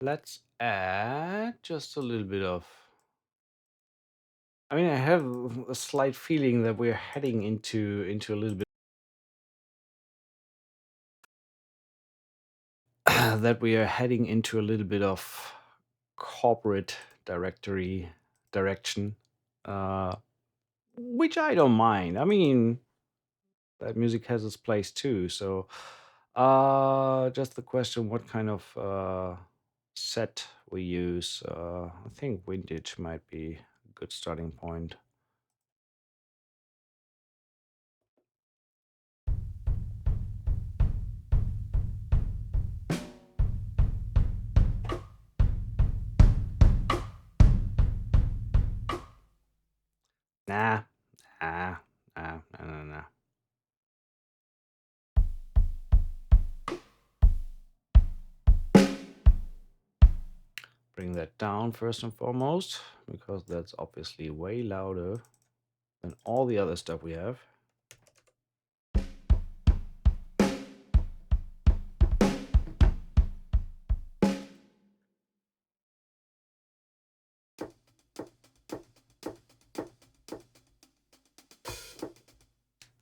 let's add just a little bit of. I mean, I have a slight feeling that we're heading into a little bit. that we are heading into a little bit of corporate directory direction, uh, which I don't mind. I mean, that music has its place too. So, just the question, what kind of set we use? I think vintage might be a good starting point. Nah, nah, nah, nah, nah, nah. Bring that down first and foremost, because that's obviously way louder than all the other stuff we have.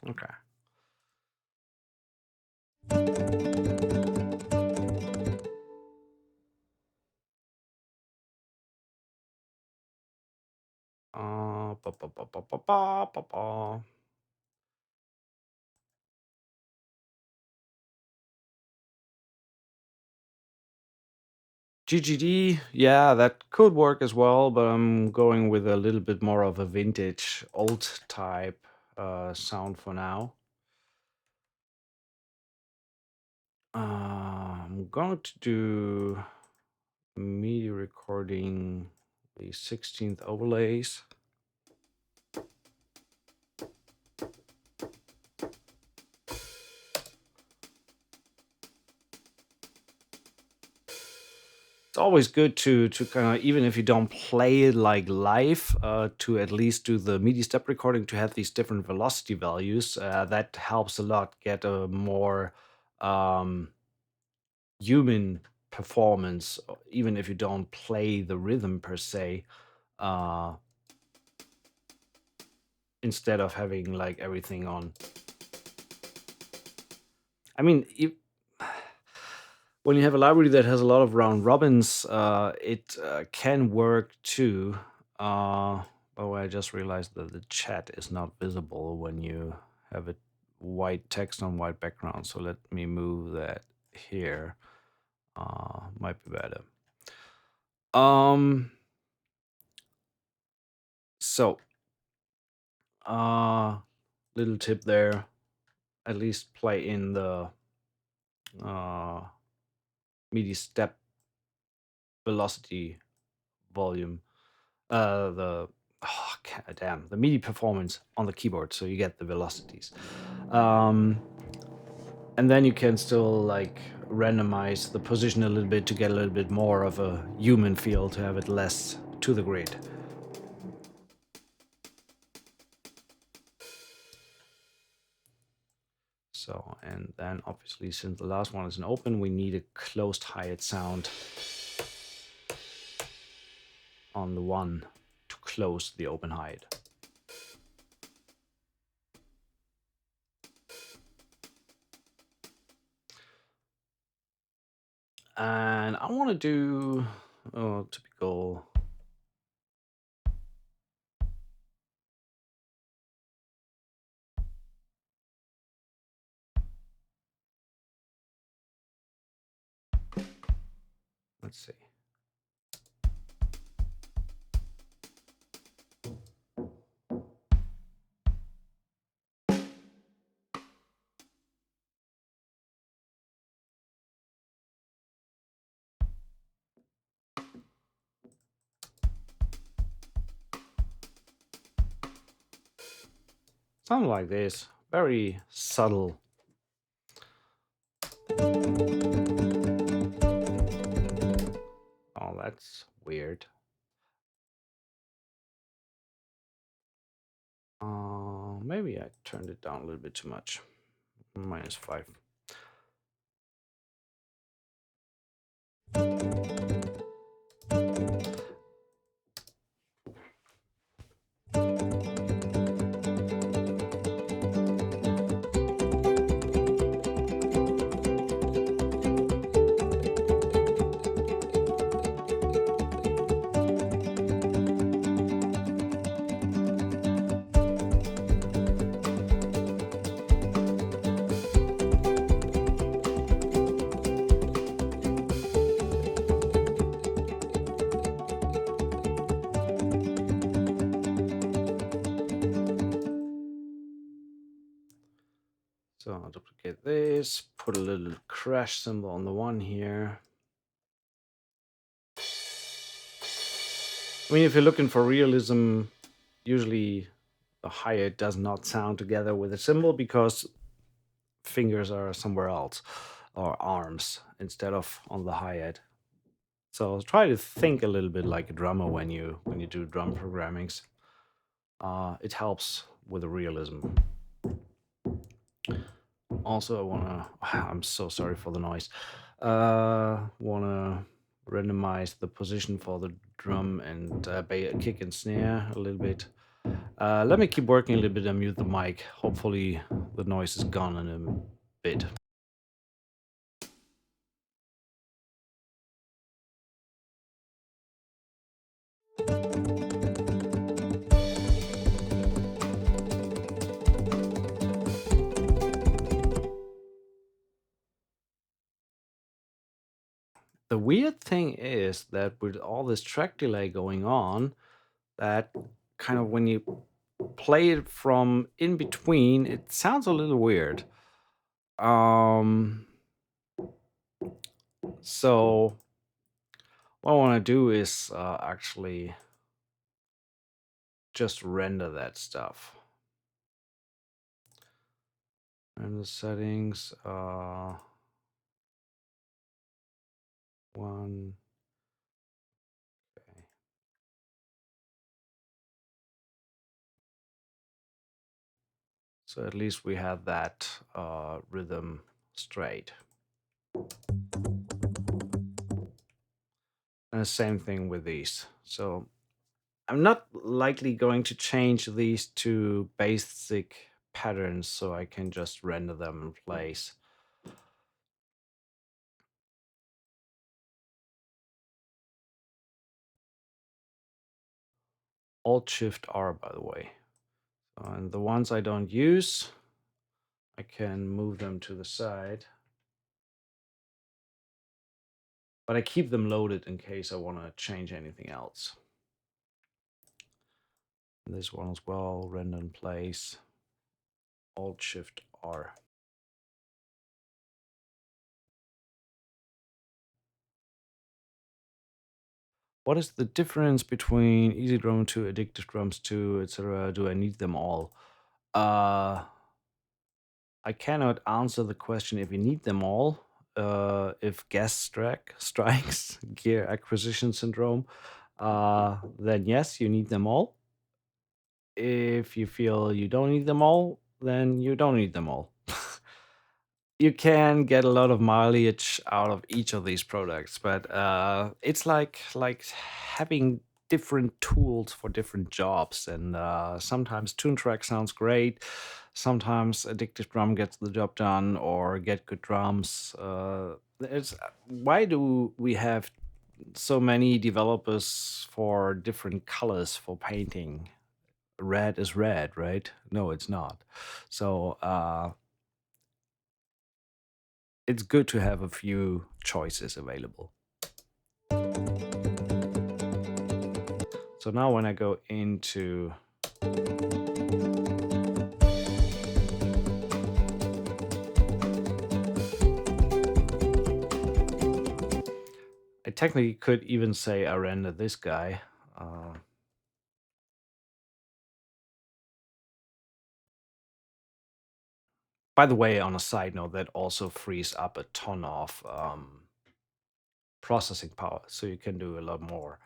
Okay. Ba, ba, ba, ba, ba, ba, ba, ba. GGD, yeah, that could work as well, but I'm going with a little bit more of a vintage, old type sound for now. I'm going to do MIDI recording the 16th overlays. It's always good to kind of, even if you don't play it like live, to at least do the MIDI step recording to have these different velocity values. That helps a lot get a more human performance, even if you don't play the rhythm per se, uh, instead of having like everything on. I mean, when you have a library that has a lot of round robins, it can work too. By the way, I just realized that the chat is not visible when you have it white text on white background. So let me move that here. Might be better. So, little tip there. At least play in the MIDI step velocity volume. The damn, the MIDI performance on the keyboard, so you get the velocities. And then you can still like randomize the position a little bit to get a little bit more of a human feel, to have it less to the grid. So, and then obviously, since the last one is an open, we need a closed Hyatt sound on the one to close the open Hyatt. And I want to do typical. Let's see. Something like this. Very subtle. Oh, that's weird. Maybe I turned it down a little bit too much. -5. So I'll duplicate this, put a little crash symbol on the one here. I mean, if you're looking for realism, usually the Hyatt does not sound together with a symbol because fingers are somewhere else, or arms instead of on the Hyatt. So try to think a little bit like a drummer when you do drum programmings. It helps with the realism. Also, I wanna. I'm so sorry for the noise. Wanna randomize the position for the drum and kick and snare a little bit. Let me keep working a little bit and mute the mic. Hopefully, the noise is gone in a bit. The weird thing is that with all this track delay going on, that kind of when you play it from in between, it sounds a little weird. So what I want to do is actually just render that stuff. And the settings, one. Okay. So at least we have that rhythm straight. And the same thing with these. So I'm not likely going to change these to basic patterns so I can just render them in place. Alt-Shift-R, by the way. And the ones I don't use, I can move them to the side. But I keep them loaded in case I want to change anything else. And this one as well, render in place. Alt-Shift-R. What is the difference between Easy Drum 2, Addictive Drums 2, etc.? Do I need them all? I cannot answer the question if you need them all. If gas strikes, gear acquisition syndrome, then yes, you need them all. If you feel you don't need them all, then you don't need them all. You can get a lot of mileage out of each of these products, but it's like having different tools for different jobs. And sometimes Tune Track sounds great. Sometimes Addictive Drum gets the job done, or Get Good Drums. Why do we have so many developers for different colors for painting? Red is red, right? No, it's not. So it's good to have a few choices available. So now when I go into I technically could even say I render this guy. By the way, on a side note, that also frees up a ton of processing power, so you can do a lot more.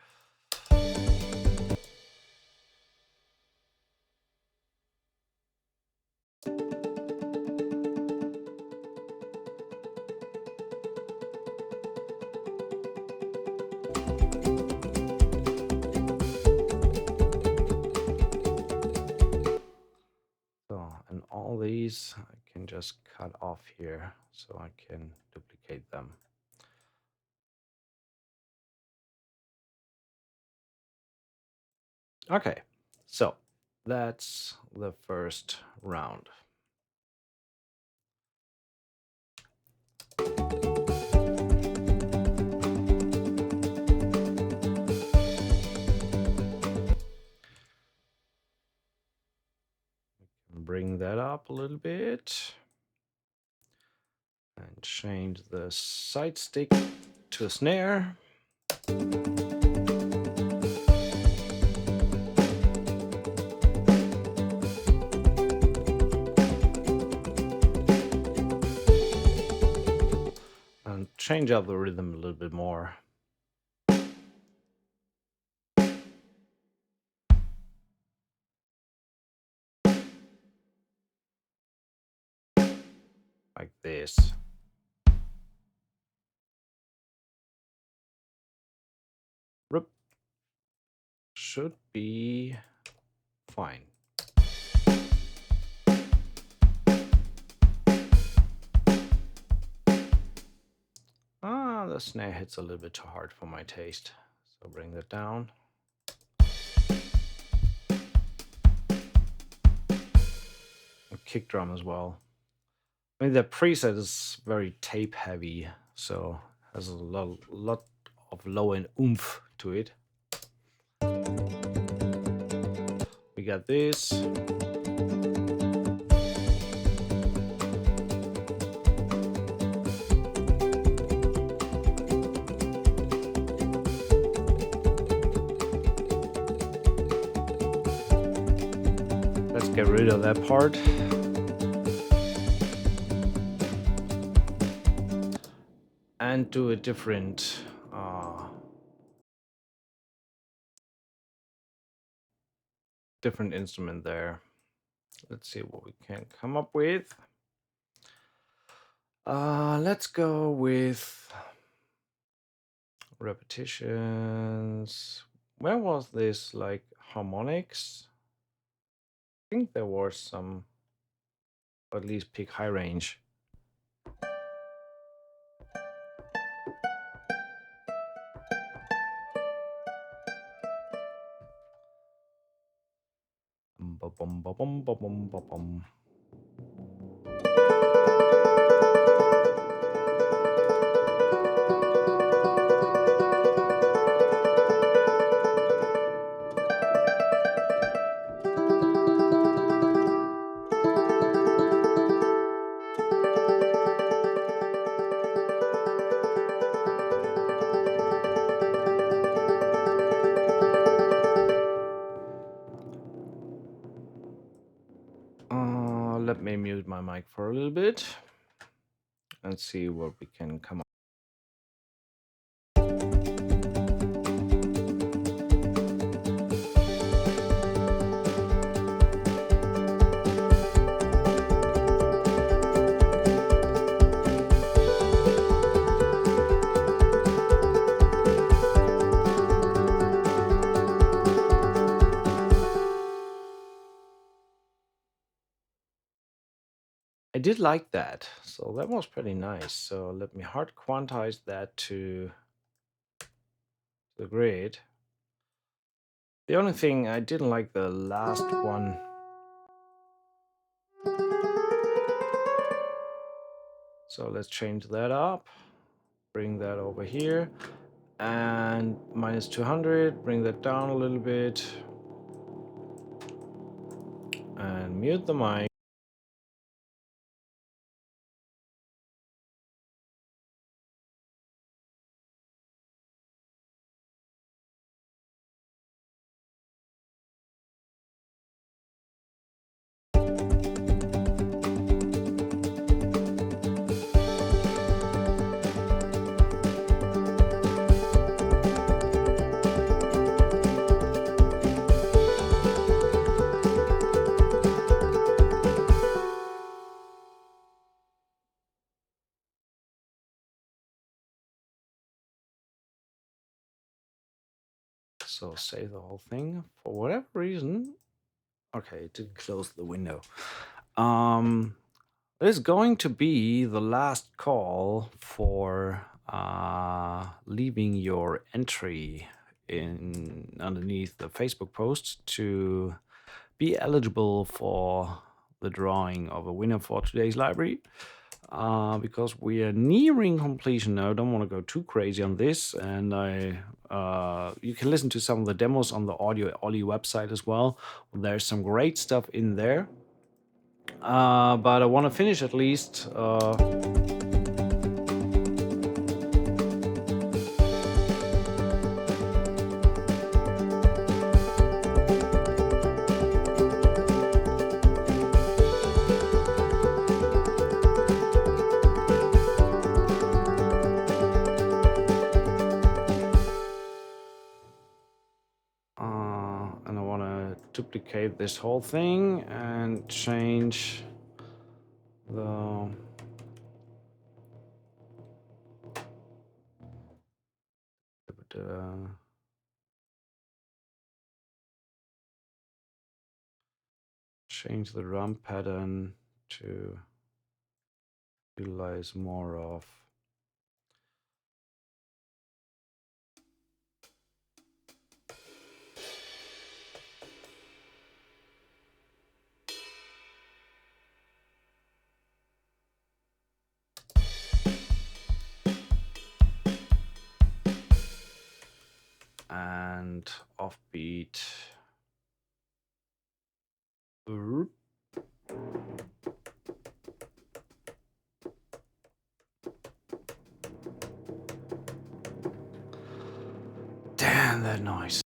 So, and all these I can just cut off here so I can duplicate them. Okay, so that's the first round. Bring that up a little bit. Change the side stick to a snare. And change up the rhythm a little bit more. Like this. Rip. Should be fine. The snare hits a little bit too hard for my taste. So bring that down. A kick drum as well. I mean, the preset is very tape heavy, so has a lot of low end oomph to it. We got this. Let's get rid of that part. And do a different instrument there. Let's see what we can come up with. Let's go with repetitions. Where was this, like harmonics? I think there was some, at least pick high range. Let me mute my mic for a little bit and see what we can come up. I did like that, so that was pretty nice. So let me hard quantize that to the grid. The only thing I didn't like the last one. So let's change that up, bring that over here, and minus 200, bring that down a little bit, and mute the mic. So save the whole thing. For whatever reason, okay, it didn't close the window. This is going to be the last call for leaving your entry in underneath the Facebook post to be eligible for the drawing of a winner for today's library. Because we are nearing completion now. I don't want to go too crazy on this, and you can listen to some of the demos on the Audio Ollie website as well. There's some great stuff in there, but I want to finish at least duplicate this whole thing and change the change the drum pattern to utilize more of and offbeat. Damn that noise.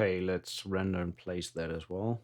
Okay, let's render and place that as well.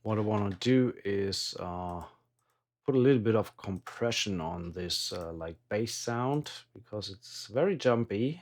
What I want to do is put a little bit of compression on this like bass sound because it's very jumpy.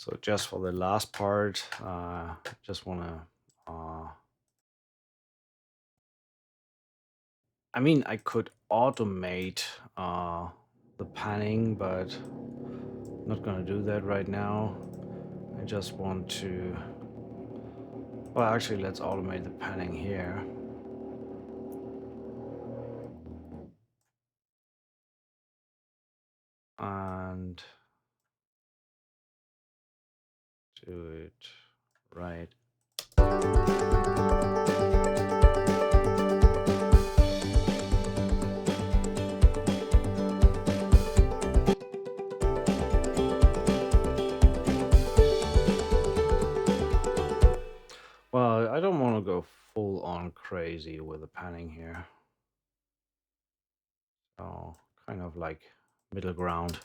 So just for the last part, just want to, I mean, I could automate the panning, but I'm not going to do that right now. I just want to, well, actually, let's automate the panning here. And do it right. crazy with the panning here. So kind of like middle ground.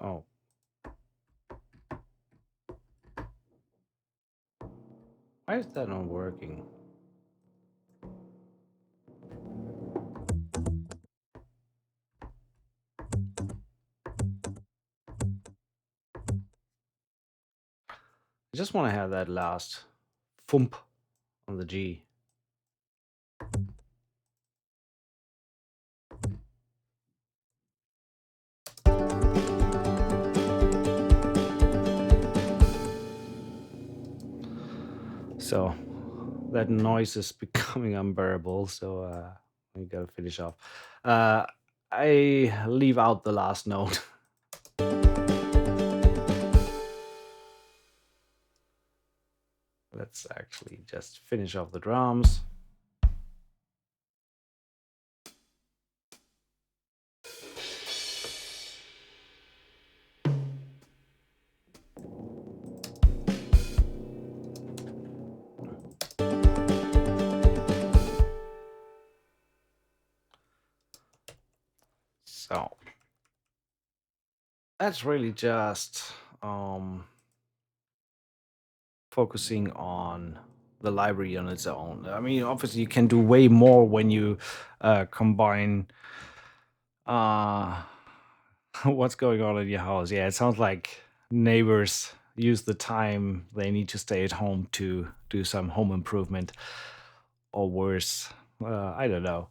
Oh. Why is that not working? I just want to have that last thump on the G. So that noise is becoming unbearable, so we gotta finish off. I leave out the last note. Let's actually just finish off the drums. So that's really just focusing on the library on its own. I mean, obviously, you can do way more when you combine what's going on in your house. Yeah, it sounds like neighbors use the time they need to stay at home to do some home improvement, or worse. I don't know.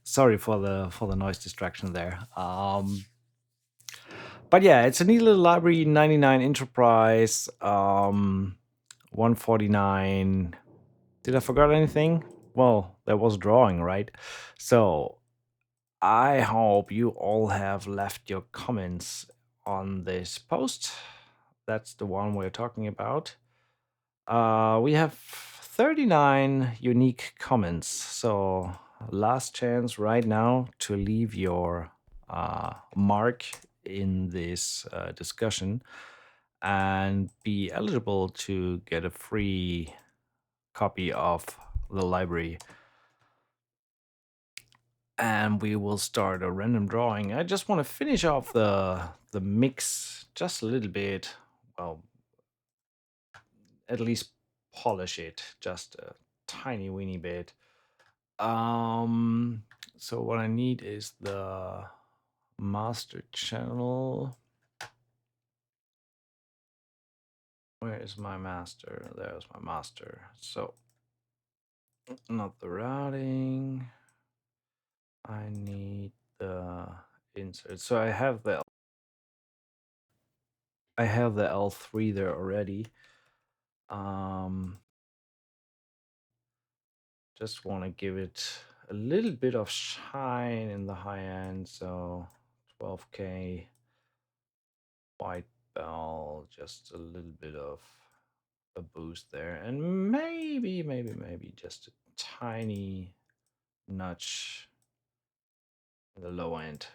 Sorry for the noise distraction there. But yeah, it's a neat little library. 99 Enterprise, 149. Did I forget anything? Well, there was drawing, right? So I hope you all have left your comments on this post. That's the one we're talking about. We have 39 unique comments. So last chance right now to leave your mark in this discussion and be eligible to get a free copy of the library. And we will start a random drawing. I just want to finish off the mix just a little bit. Well, at least polish it just a tiny weeny bit. So what I need is the master channel. Where is my master? There's my master. So not the routing. I need the insert. So I have the L3 there already. Just want to give it a little bit of shine in the high end. So 12K white bell, just a little bit of a boost there, and maybe just a tiny notch in the low end.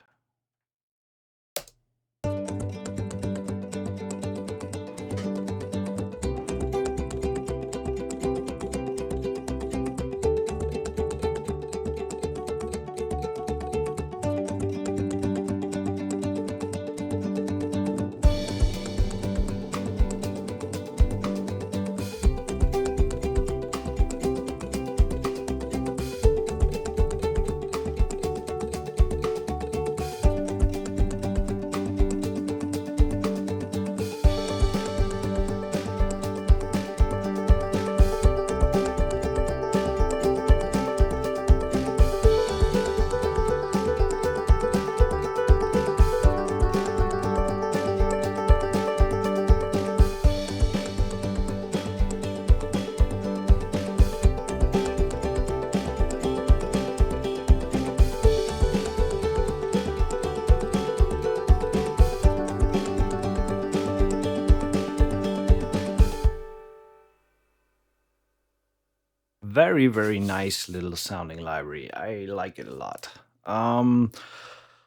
very, very nice little sounding library. I like it a lot. Um,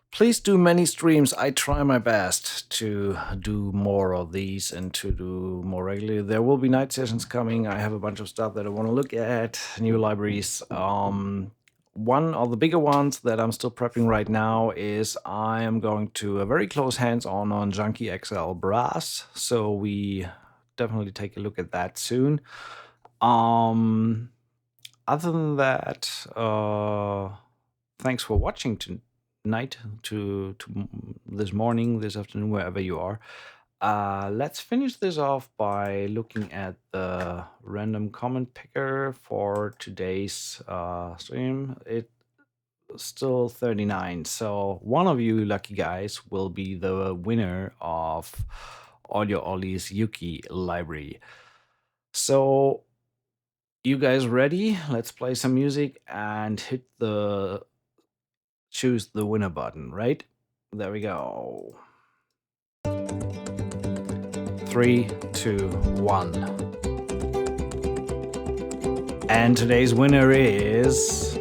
Please do many streams. I try my best to do more of these and to do more regularly. There will be night sessions coming. I have a bunch of stuff that I want to look at, new libraries. One of the bigger ones that I'm still prepping right now is I am going to a very close hands-on on Junkie XL Brass. So we definitely take a look at that soon. Um, Other than that, thanks for watching tonight, to this morning, this afternoon, wherever you are. Let's finish this off by looking at the random comment picker for today's stream. It's still 39, so one of you lucky guys will be the winner of Ollie's UKE library. So, you guys ready? Let's play some music and hit the choose the winner button, right? There we go. 3, 2, 1. And today's winner is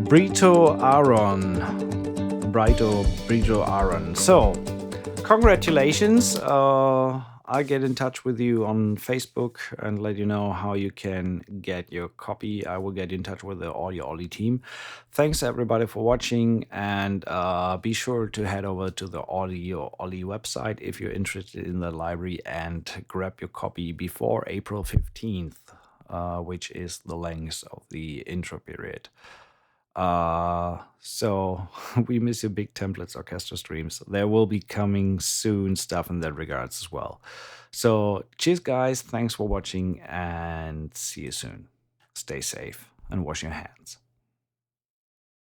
Brito Aaron. So, congratulations. I'll get in touch with you on Facebook and let you know how you can get your copy. I will get in touch with the Ollie team. Thanks everybody for watching, and be sure to head over to the Ollie website if you're interested in the library and grab your copy before April 15th, which is the length of the intro period. So we miss your big templates orchestra streams. There will be coming soon stuff in that regards as well. So cheers guys, thanks for watching and see you soon. Stay safe and wash your hands.